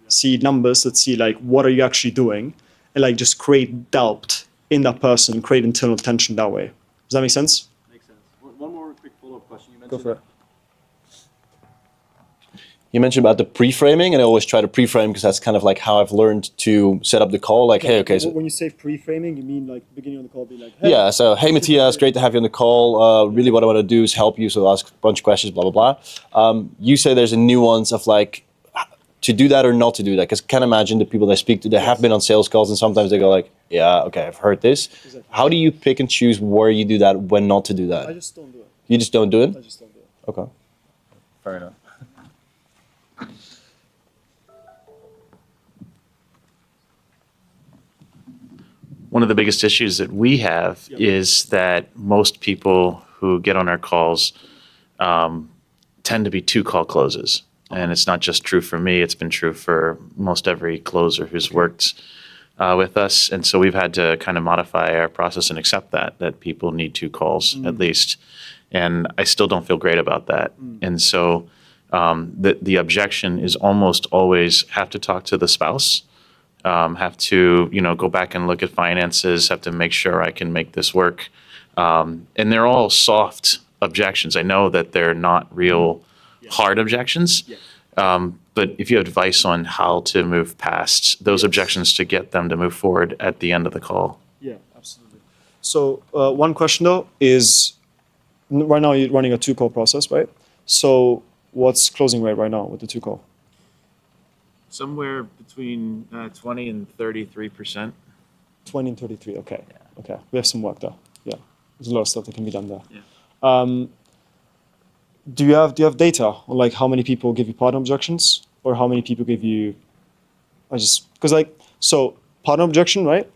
See numbers. Let's see like what are you actually doing, and like just create doubt in that person, create internal tension that way. Does that make sense? Makes sense. One more quick follow-up question. You Go mentioned for it. You mentioned about the pre-framing, and I always try to pre-frame because that's kind of like how I've learned to set up the call. Like, hey, okay, so when you say pre-framing, you mean like beginning of the call, be like, hey, yeah, so hey Matthias, great to have you on the call. Really what I want to do is help you, so I'll ask a bunch of questions, blah, blah, blah. You say there's a nuance of like, to do that or not to do that, because I can imagine the people that I speak to, they have been on sales calls and sometimes they go like, yeah, okay, I've heard this. Exactly. How do you pick and choose where you do that, when not to do that? I just don't do it. You just don't do it? I just don't do it. Okay. Fair enough. One of the biggest issues that we have is that most people who get on our calls tend to be 2-call closes. And it's not just true for me, it's been true for most every closer who's worked with us. And so we've had to kind of modify our process and accept that people need 2 calls at least. And I still don't feel great about that. And so the objection is almost always have to talk to the spouse. Have to, go back and look at finances, have to make sure I can make this work. And they're all soft objections. I know that they're not real hard objections. But if you have advice on how to move past those objections to get them to move forward at the end of the call. Yeah, absolutely. So one question though is, right now you're running a 2-call process, right? So what's closing rate right now with the 2-call? Somewhere between 20 and 33%. 20 and 33, okay. Okay, we have some work there. Yeah, there's a lot of stuff that can be done there. Yeah. Do you have data on like how many people give you partner objections or how many people give you, so partner objection, right?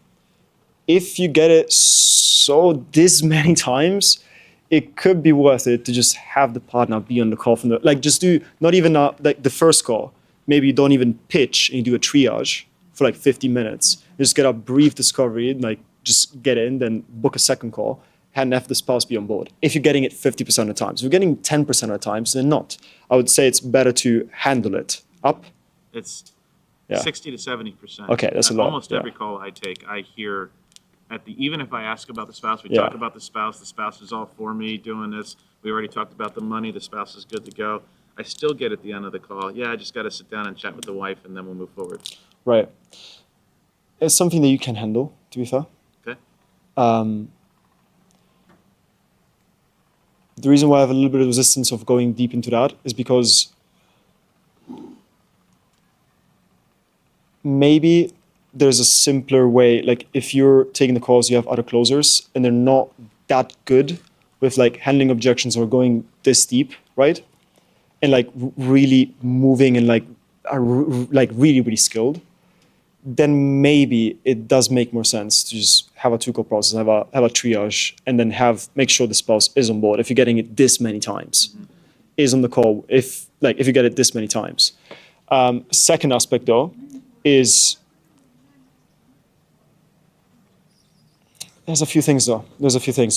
If you get it so this many times, it could be worth it to just have the partner be on the call from just do, not even like the first call. Maybe you don't even pitch and you do a triage for like 50 minutes. You just get a brief discovery, like just get in, then book a second call and have the spouse be on board. If you're getting it 50% of the times. If you're getting 10% of the times, then not. I would say it's better to handle it up. It's 60 to 70%. Okay, that's a lot. Almost every call I take, I hear even if I ask about the spouse, we talk about the spouse is all for me doing this. We already talked about the money, the spouse is good to go. I still get at the end of the call, I just got to sit down and chat with the wife and then we'll move forward. Right. It's something that you can handle, to be fair. Okay. The reason why I have a little bit of resistance of going deep into that is because maybe there's a simpler way, like if you're taking the calls, you have other closers and they're not that good with like handling objections or going this deep, right? And like really moving and like are like really, really skilled, then maybe it does make more sense to just have a 2-call process, have a triage, and then make sure the spouse is on board. If you're getting it this many times, is on the call. If you get it this many times. Second aspect though is there's a few things.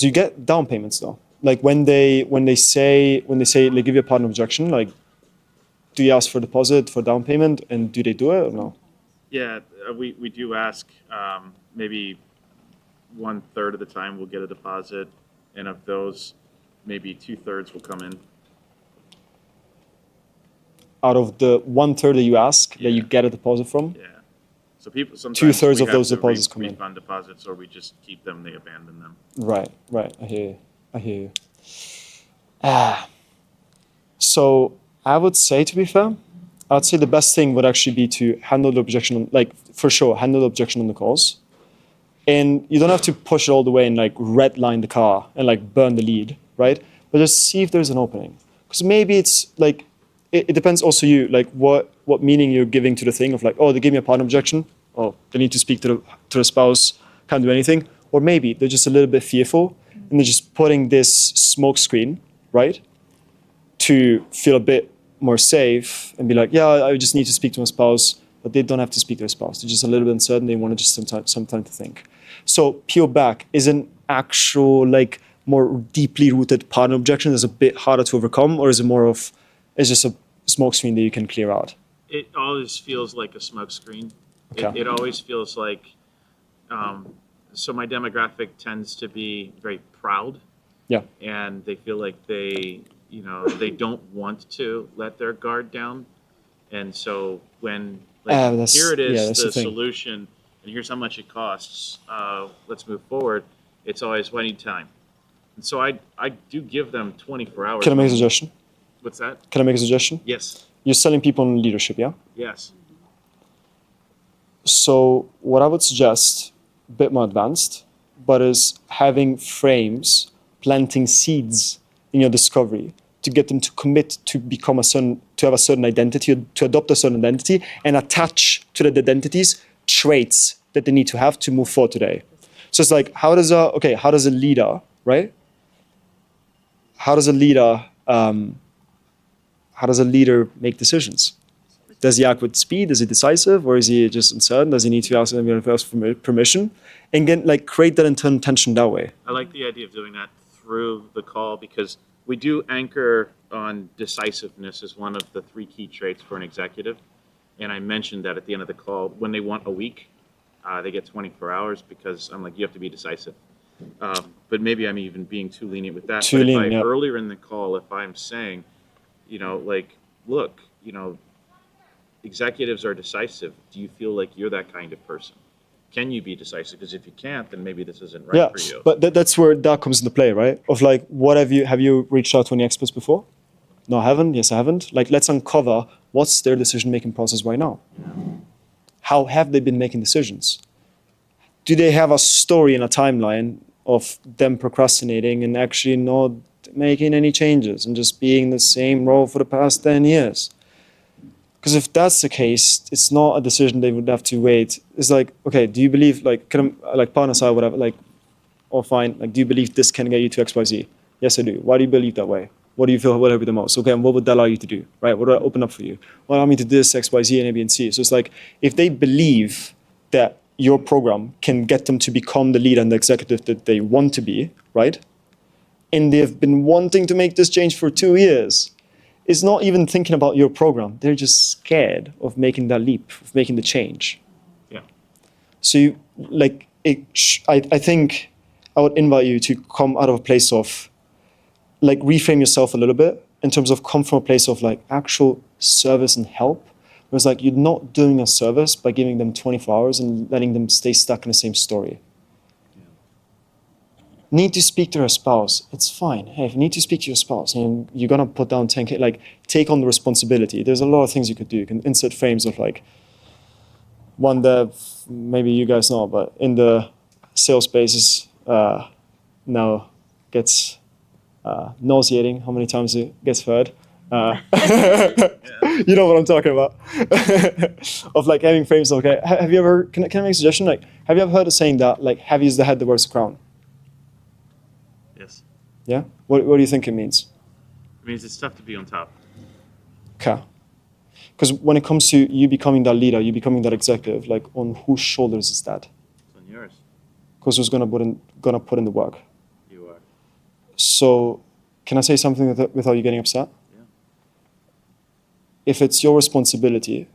You get down payments though. Like when they say they give you a partner objection, like do you ask for deposit for down payment and do they do it or no? Yeah, we do ask. Maybe 1/3 of the time we'll get a deposit, and of those, maybe 2/3 will come in. Out of the 1/3 that you ask that you get a deposit from? Yeah. So people sometimes 2/3 of we those have to deposits come in. refund deposits, or we just keep them. They abandon them. Right. I hear you. So I would say, to be fair, I'd say the best thing would actually be to handle the objection, handle the objection on the calls. And you don't have to push it all the way and like redline the car and like burn the lead, right? But just see if there's an opening. Because maybe it's like, it depends also you, like what meaning you're giving to the thing of like, oh, they gave me a partner objection. Oh, they need to speak to the spouse, can't do anything. Or maybe they're just a little bit fearful and they're just putting this smoke screen, right? To feel a bit more safe and be like, I just need to speak to my spouse, but they don't have to speak to their spouse. They're just a little bit uncertain. They want to just some time to think. So peel back is an actual like more deeply rooted partner objection is a bit harder to overcome, or is it more of it's just a smoke screen that you can clear out? It always feels like a smoke screen. Okay. It always feels like. So my demographic tends to be very proud. Yeah. And they feel like they don't want to let their guard down. And so when That's- here it is, yeah, that's the the thing. solution, and here's how much it costs. Let's move forward. It's always, well, I need time. And so I do give them 24 hours. Can I make a suggestion? What's that? Can I make a suggestion? Yes. You're selling people on leadership, yeah? Yes. So what I would suggest, a bit more advanced, but is having frames, planting seeds in your discovery to get them to commit to become to have a certain identity, to adopt a certain identity, and attach to that identities traits that they need to have to move forward today. So it's like, how does a leader, right? How does a leader make decisions? Does he act with speed? Is he decisive, or is he just uncertain? Does he need to ask anyone else for permission? And again, create that internal tension that way. I like the idea of doing that through the call because we do anchor on decisiveness as one of the 3 key traits for an executive. And I mentioned that at the end of the call, when they want a week, they get 24 hours because I'm like, you have to be decisive. But maybe I'm even being too lenient with that. Too lenient, yeah. Earlier in the call, if I'm saying, look, executives are decisive. Do you feel like you're that kind of person? Can you be decisive? Because if you can't, then maybe this isn't right for you. But that's where that comes into play, right? Of what have you reached out to any experts before? No, I haven't. Yes, I haven't. Let's uncover what's their decision-making process right now. How have they been making decisions? Do they have a story and a timeline of them procrastinating and actually not making any changes and just being the same role for the past 10 years? Because if that's the case, it's not a decision they would have to wait. It's like, okay, do you believe, partner side, whatever, or fine, do you believe this can get you to X, Y, Z? Yes, I do. Why do you believe that way? What do you feel would help you the most? Okay, and what would that allow you to do, right? What would I open up for you? Well, allow me to do this, X, Y, Z, and A, B, and C. So it's like, if they believe that your program can get them to become the leader and the executive that they want to be, right? And they've been wanting to make this change for 2 years, it's not even thinking about your program. They're just scared of making that leap, of making the change. Yeah. So I think I would invite you to come out of a place of reframe yourself a little bit in terms of come from a place of actual service and help. Whereas you're not doing a service by giving them 24 hours and letting them stay stuck in the same story. Need to speak to her spouse, it's fine. Hey, if you need to speak to your spouse and you're gonna put down 10K, take on the responsibility. There's a lot of things you could do. You can insert frames of one that maybe you guys know, but in the sales spaces now gets nauseating how many times it gets heard. You know what I'm talking about. Of having frames. Okay, have you ever? Can I make a suggestion? Have you ever heard of saying that heavy is the head that wears the crown? Yes. Yeah. What do you think it means? It means it's tough to be on top. Okay. Because when it comes to you becoming that leader, you becoming that executive, on whose shoulders is that? It's on yours. Because who's gonna put in the work? You are. So, can I say something without you getting upset? Yeah. If it's your responsibility,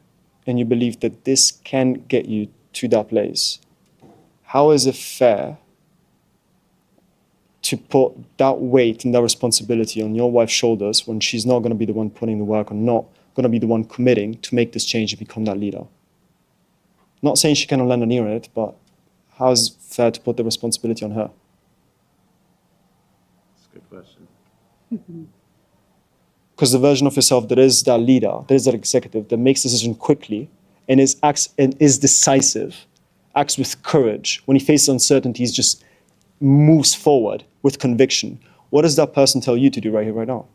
and you believe that this can get you to that place, how is it fair to put that weight and that responsibility on your wife's shoulders when she's not going to be the one putting the work or not going to be the one committing to make this change and become that leader? Not saying she cannot lend an ear at it, but how is it fair to put the responsibility on her? That's a good question. Because the version of yourself that is that leader, that is that executive, that makes decisions quickly and is decisive, acts with courage. When he faces uncertainties, just moves forward with conviction. What does that person tell you to do right here, right now?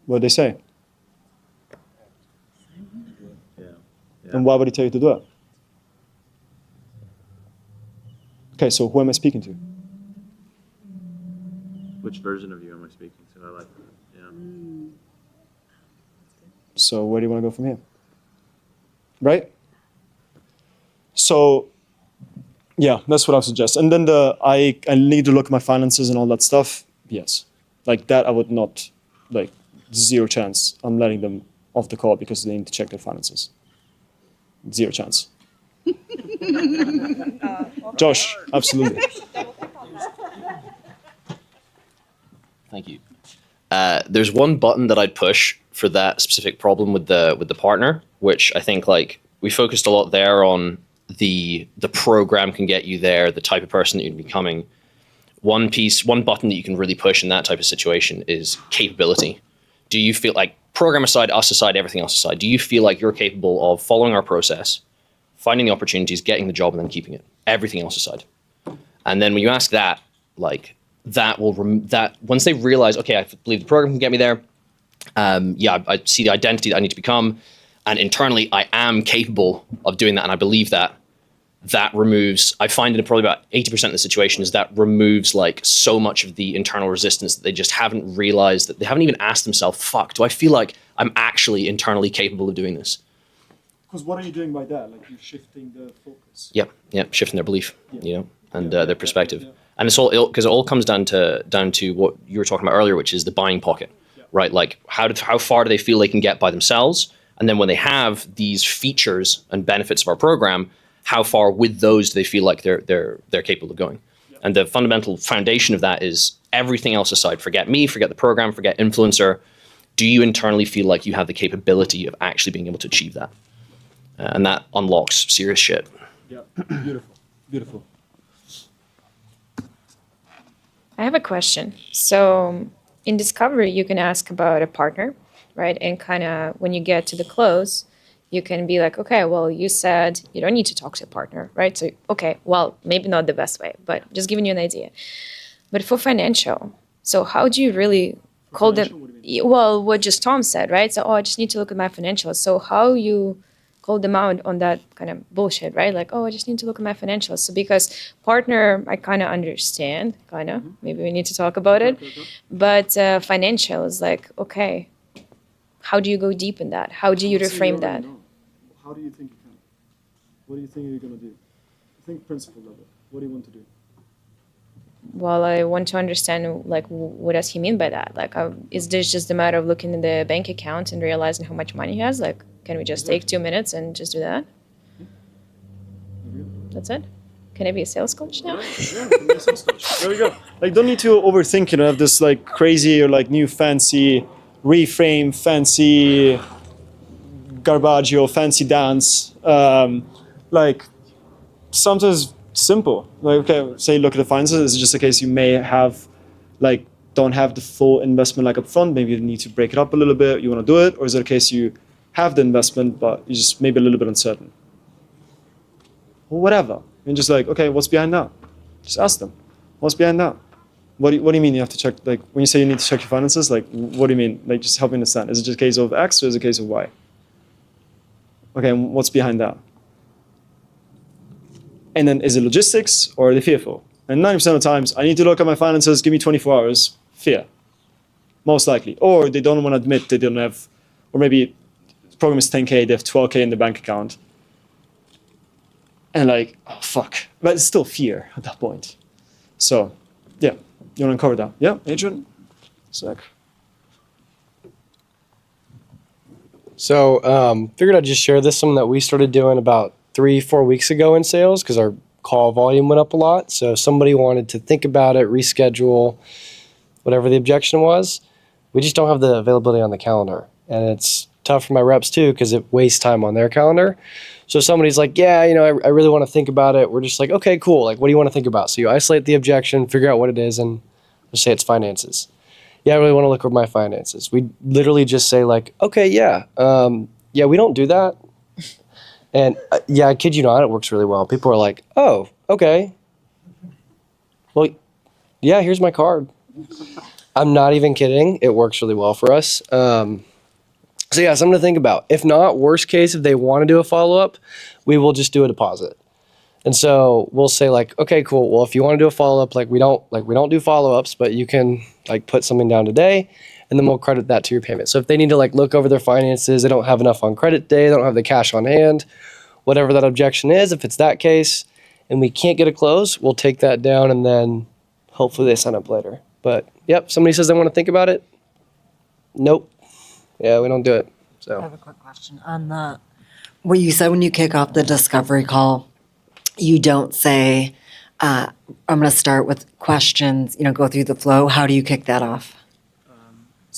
What do they say? Yeah. And why would he tell you to do it? Okay, so who am I speaking to? Which version of you am I speaking to? I like that. Yeah. So where do you want to go from here? Right? So, yeah, that's what I would suggest. And then I need to look at my finances and all that stuff. Yes. That I would not, zero chance. I'm letting them off the call because they need to check their finances. Zero chance. Josh, absolutely. Thank you. There's one button that I'd push for that specific problem with the partner, which I think like we focused a lot there on the program can get you there, the type of person that you're becoming. One button that you can really push in that type of situation is capability. Do you feel like, program aside, us aside, everything else aside, do you feel like you're capable of following our process, finding the opportunities, getting the job, and then keeping it? Everything else aside. And then when you ask that, like that will once they realize, okay, I believe the program can get me there. I see the identity that I need to become, and internally I am capable of doing that, and I believe that. That removes, I find it probably about 80% of the situation is that removes like so much of the internal resistance that they just haven't realized, that they haven't even asked themselves, fuck, do I feel like I'm actually internally capable of doing this? Because what are you doing by that? Like you're shifting the focus. Yeah, shifting their belief, and their perspective. And it's all, because it all comes down to what you were talking about earlier, which is the buying pocket, right? Like how far do they feel they can get by themselves? And then when they have these features and benefits of our program, how far with those do they feel like they're capable of going? And the fundamental foundation of that is everything else aside. Forget me, forget the program, forget influencer. Do you internally feel like you have the capability of actually being able to achieve that? And that unlocks serious shit. Yeah, beautiful. I have a question. So in discovery, you can ask about a partner, right? And kind of when you get to the close, you can be like, okay, well, you said you don't need to talk to a partner, right? So, okay, well, maybe not the best way, but just giving you an idea. But for financial, so how do you really call them? Well, what just Tom said, right? So, I just need to look at my financials. So how you call them out on that kind of bullshit, right? Like, I just need to look at my financials. So because partner, I kind of understand, maybe we need to talk about it. But financial is like, okay, how do you go deep in that? How do you reframe that? How do you think you can? What do you think you're going to do? Think principle level. What do you want to do? Well, I want to understand, like, what does he mean by that? Like, is this just a matter of looking in the bank account and realizing how much money he has? Like, can we just take 2 minutes and just do that? That's it? Can I be a sales coach now? Yeah, can be a sales coach. There we go. Like, don't need to overthink, have this, like, crazy or, like, new fancy reframe, fancy garbaggio, fancy dance. Like, sometimes simple. Like, okay, say look at the finances. It's just a case you may have, like, don't have the full investment like up front. Maybe you need to break it up a little bit. You want to do it, or is it a case you have the investment but you're just maybe a little bit uncertain? Or whatever. And just like, okay, what's behind that? Just ask them. What's behind that? What do you mean you have to check? Like, when you say you need to check your finances, like, what do you mean? Like, just help me understand. Is it just a case of X or is it a case of Y? Okay, and what's behind that? And then is it logistics or are they fearful? And 90% of the times, I need to look at my finances, give me 24 hours, fear. Most likely. Or they don't want to admit they don't have, or maybe the program is 10K, they have 12K in the bank account. And like, oh, fuck. But it's still fear at that point. So, yeah, you want to uncover that? Yeah, Adrian? Sec. So, figured I'd just share this, something that we started doing about 3-4 weeks ago in sales because our call volume went up a lot. So if somebody wanted to think about it, reschedule, whatever the objection was, we just don't have the availability on the calendar. And it's tough for my reps too because it wastes time on their calendar. So somebody's like, yeah, I really want to think about it. We're just like, okay, cool. Like, what do you want to think about? So you isolate the objection, figure out what it is, and just say it's finances. Yeah, I really want to look over my finances. We literally just say like, okay, yeah, we don't do that. And yeah, I kid you not, it works really well. People are like, oh, okay. Well, yeah, here's my card. I'm not even kidding. It works really well for us. So yeah, something to think about. If not, worst case, if they want to do a follow-up, we will just do a deposit. And so we'll say like, okay, cool. Well, if you want to do a follow-up, we don't do follow-ups, but you can like put something down today and then we'll credit that to your payment. So if they need to like look over their finances, they don't have enough on credit day, they don't have the cash on hand, whatever that objection is, if it's that case and we can't get a close, we'll take that down and then hopefully they sign up later. But yep, somebody says they want to think about it. Nope. Yeah, we don't do it. So I have a quick question on what you said when you kick off the discovery call. You don't say, I'm going to start with questions, go through the flow. How do you kick that off?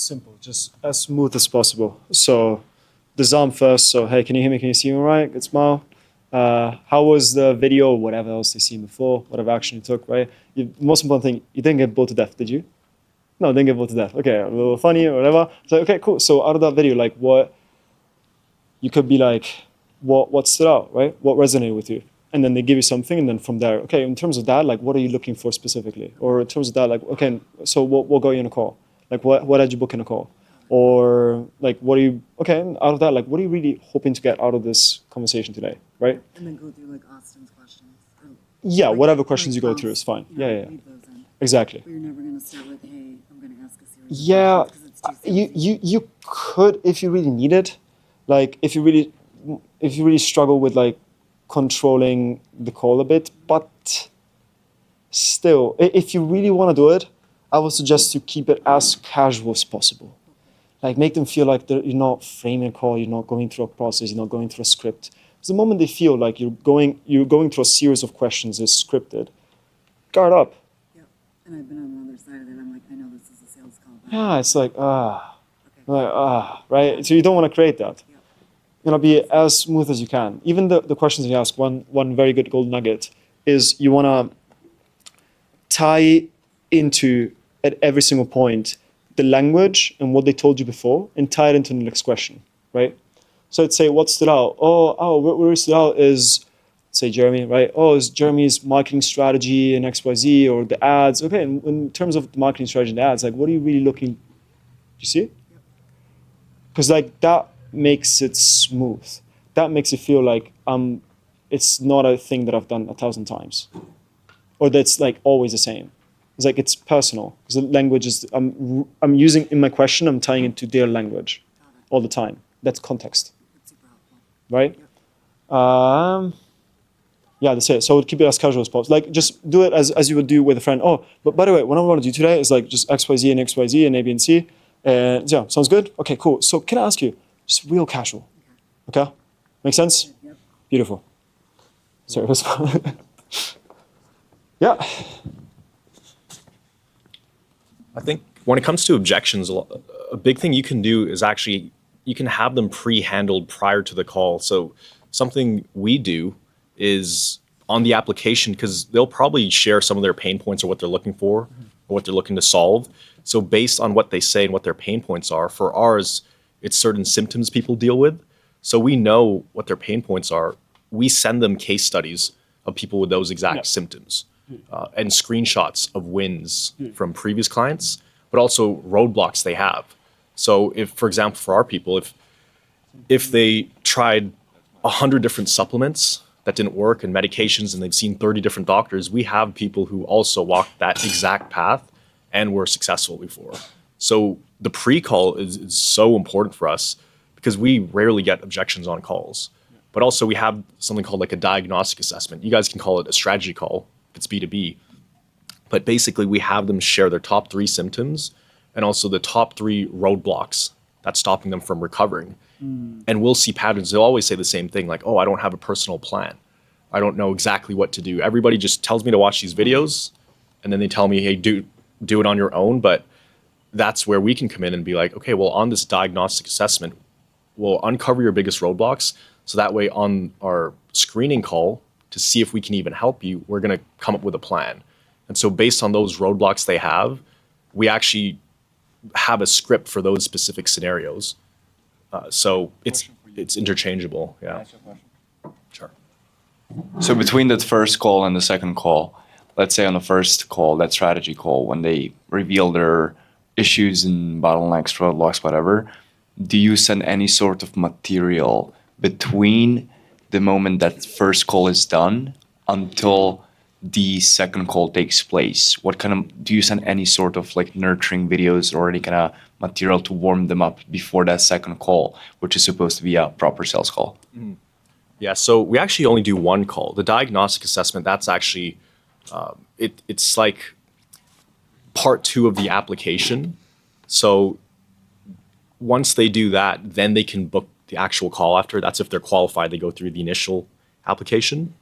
simple, just as smooth as possible. So the Zam first. So hey, can you hear me? Can you see me? All right? Good smile. How was the video? Whatever else they seen before, whatever action you took, right? The most important thing, you didn't get bored to death, did you? No, didn't get bored to death. Okay, a little funny or whatever. So okay, cool. So out of that video, like what you could be like, what stood out, right? What resonated with you? And then they give you something, and then from there, okay, in terms of that, like what are you looking for specifically? Or in terms of that, like, okay, so what got you in a call? Like what had you book in a call? Or like what are you, okay, out of that, like what are you really hoping to get out of this conversation today, right? And then go through like Austin's questions. Yeah, Like- whatever questions like you go through prompts, is fine. you know, Yeah, yeah, leave those in. exactly. But you're never gonna start with, hey, I'm gonna ask a series of Yeah, questions 'cause it's too you could if you really need it. Like if you really struggle with like controlling the call a bit, but still, if you really want to do it, I would suggest to keep it as casual as possible. Like make them feel like you're not framing a call, you're not going through a process, you're not going through a script. Because the moment they feel like you're going through a series of questions that's scripted, guard up. And I've been on the other side of it. I'm like, I know this is a sales call. But Yeah, it's like right? So you don't want to create that. You want to be as smooth as you can. Even the questions you ask, one very good gold nugget is you want to tie into, at every single point, the language and what they told you before, and tie it into the next question, right? So I'd say, what stood out? What really stood out is, say Jeremy, right? Oh, is Jeremy's marketing strategy and XYZ or the ads. Okay, in terms of the marketing strategy and the ads, like what are you really looking, do you see? Because like that makes it smooth. That makes it feel like it's not a thing that I've done 1,000 times. Or that's like always the same. It's like it's personal. Because the language is, I'm using in my question, I'm tying it to their language all the time. That's context. Right? Yeah, that's it. So keep it as casual as possible. Like just do it as you would do with a friend. Oh, but by the way, what I want to do today is like just XYZ and XYZ and A, B, and C. And yeah, sounds good? Okay, cool. So can I ask you, just real casual. Okay? Make sense? Yep. Beautiful. Sorry, that's yeah. I think when it comes to objections, a big thing you can do is actually you can have them pre-handled prior to the call. So something we do is on the application, because they'll probably share some of their pain points or what they're looking for or what they're looking to solve. So based on what they say and what their pain points are, for ours, it's certain symptoms people deal with. So we know what their pain points are. We send them case studies of people with those exact symptoms and screenshots of wins from previous clients, but also roadblocks they have. So if, for example, for our people, if they tried 100 different supplements that didn't work and medications and they've seen 30 different doctors, we have people who also walked that exact path and were successful before. So the pre-call is so important for us because we rarely get objections on calls. But also we have something called like a diagnostic assessment. You guys can call it a strategy call if it's B2B. But basically we have them share their top 3 symptoms and also the top 3 roadblocks that's stopping them from recovering. And we'll see patterns. They'll always say the same thing, like, oh, I don't have a personal plan. I don't know exactly what to do. Everybody just tells me to watch these videos, and then they tell me, hey, do it on your own. But that's where we can come in and be like, okay, well, on this diagnostic assessment, we'll uncover your biggest roadblocks. So that way on our screening call to see if we can even help you, we're going to come up with a plan. And so based on those roadblocks they have, we actually have a script for those specific scenarios. So it's interchangeable. Yeah. Sure. So between that first call and the second call, let's say on the first call, that strategy call, when they reveal their issues and bottlenecks, roadblocks, whatever, do you send any sort of material between the moment that first call is done until the second call takes place? What kind of, do you send any sort of like nurturing videos or any kind of material to warm them up before that second call, which is supposed to be a proper sales call? Yeah, so we actually only do one call. The diagnostic assessment, that's actually, it's like part 2 of the application. So once they do that, then they can book the actual call after. That's if they're qualified, they go through the initial application.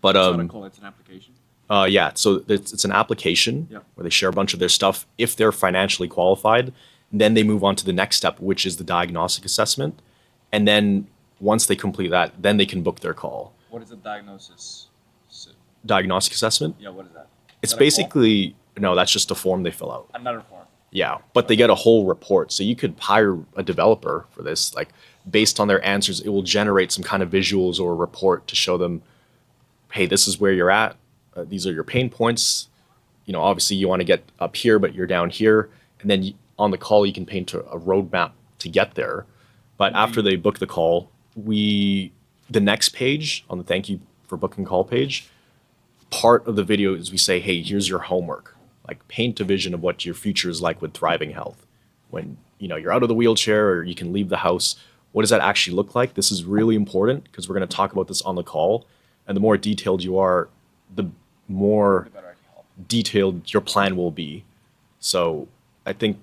But it's not a call, it's an application. Yeah, so it's an application where they share a bunch of their stuff. If they're financially qualified, Then they move on to the next step, which is the diagnostic assessment. And then once they complete that, then they can book their call. What is the diagnosis? Diagnostic assessment? Yeah, what is that? It's basically, no, that's just a form they fill out. Another form. Yeah, but they get a whole report. So you could hire a developer for this. Like, based on their answers, it will generate some kind of visuals or a report to show them, hey, this is where you're at. These are your pain points. Obviously you want to get up here, but you're down here. And then on the call, you can paint a roadmap to get there. But after they book the call, the next page on the thank you for booking call page, part of the video is we say, hey, here's your homework. Like, paint a vision of what your future is like with thriving health. When you're out of the wheelchair or you can leave the house, what does that actually look like? This is really important because we're going to talk about this on the call. And the more detailed you are, the more detailed your plan will be. So I think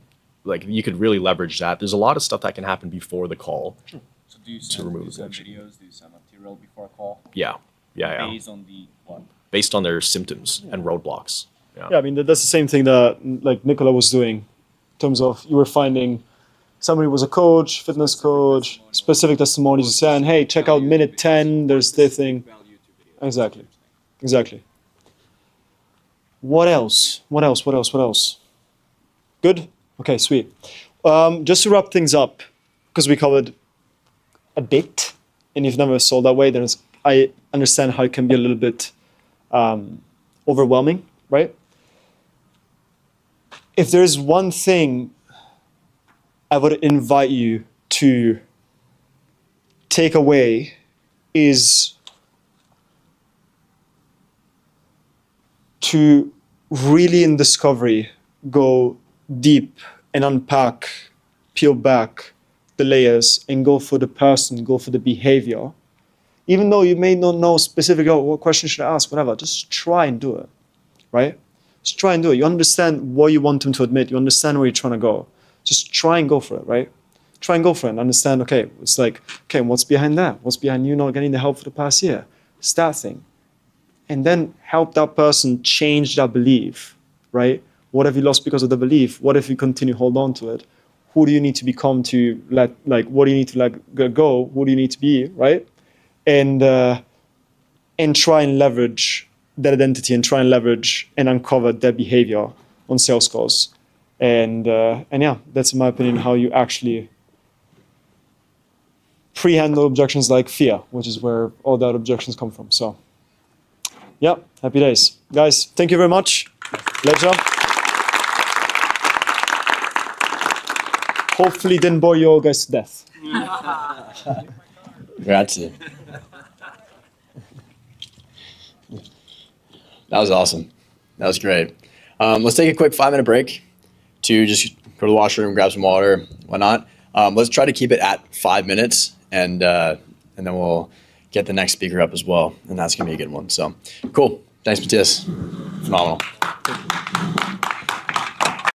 you could really leverage that. There's a lot of stuff that can happen before the call. Sure. So do you send objection. videos, do you send material before a call? Yeah. Based on the what? Based on their symptoms and roadblocks. Yeah, I mean, that's the same thing that Nicola was doing in terms of you were finding somebody was a coach, fitness coach, specific testimonies saying, hey, check out minute 10, there's this thing. Exactly. What else? Good? Okay, sweet. Just to wrap things up, because we covered a bit, and you've never sold that way, then I understand how it can be a little bit overwhelming, right? If there's one thing I would invite you to take away is to really in discovery go deep and unpack, peel back the layers and go for the person, go for the behavior. Even though you may not know specifically, what question should I ask, whatever, just try and do it, right? Just try and do it. You understand what you want them to admit. You understand where you're trying to go. Just try and go for it, right? Try and go for it and understand, okay, it's like, okay, what's behind that? What's behind you not getting the help for the past year? It's that thing. And then help that person change that belief, right? What have you lost because of the belief? What if you continue to hold on to it? Who do you need to become to what do you need to let go? Who do you need to be, right? And try and leverage that identity and try and leverage and uncover their behavior on sales calls. And yeah, that's in my opinion how you actually pre-handle objections like fear, which is where all that objections come from. So yeah, happy days. Guys, thank you very much. Pleasure. Hopefully didn't bore you all guys to death. Grazie. That was awesome. That was great. Let's take a quick 5-minute break to just go to the washroom, grab some water, whatnot. Let's try to keep it at 5 minutes, and then we'll get the next speaker up as well, and that's gonna be a good one. So cool. Thanks, Matthias. Phenomenal.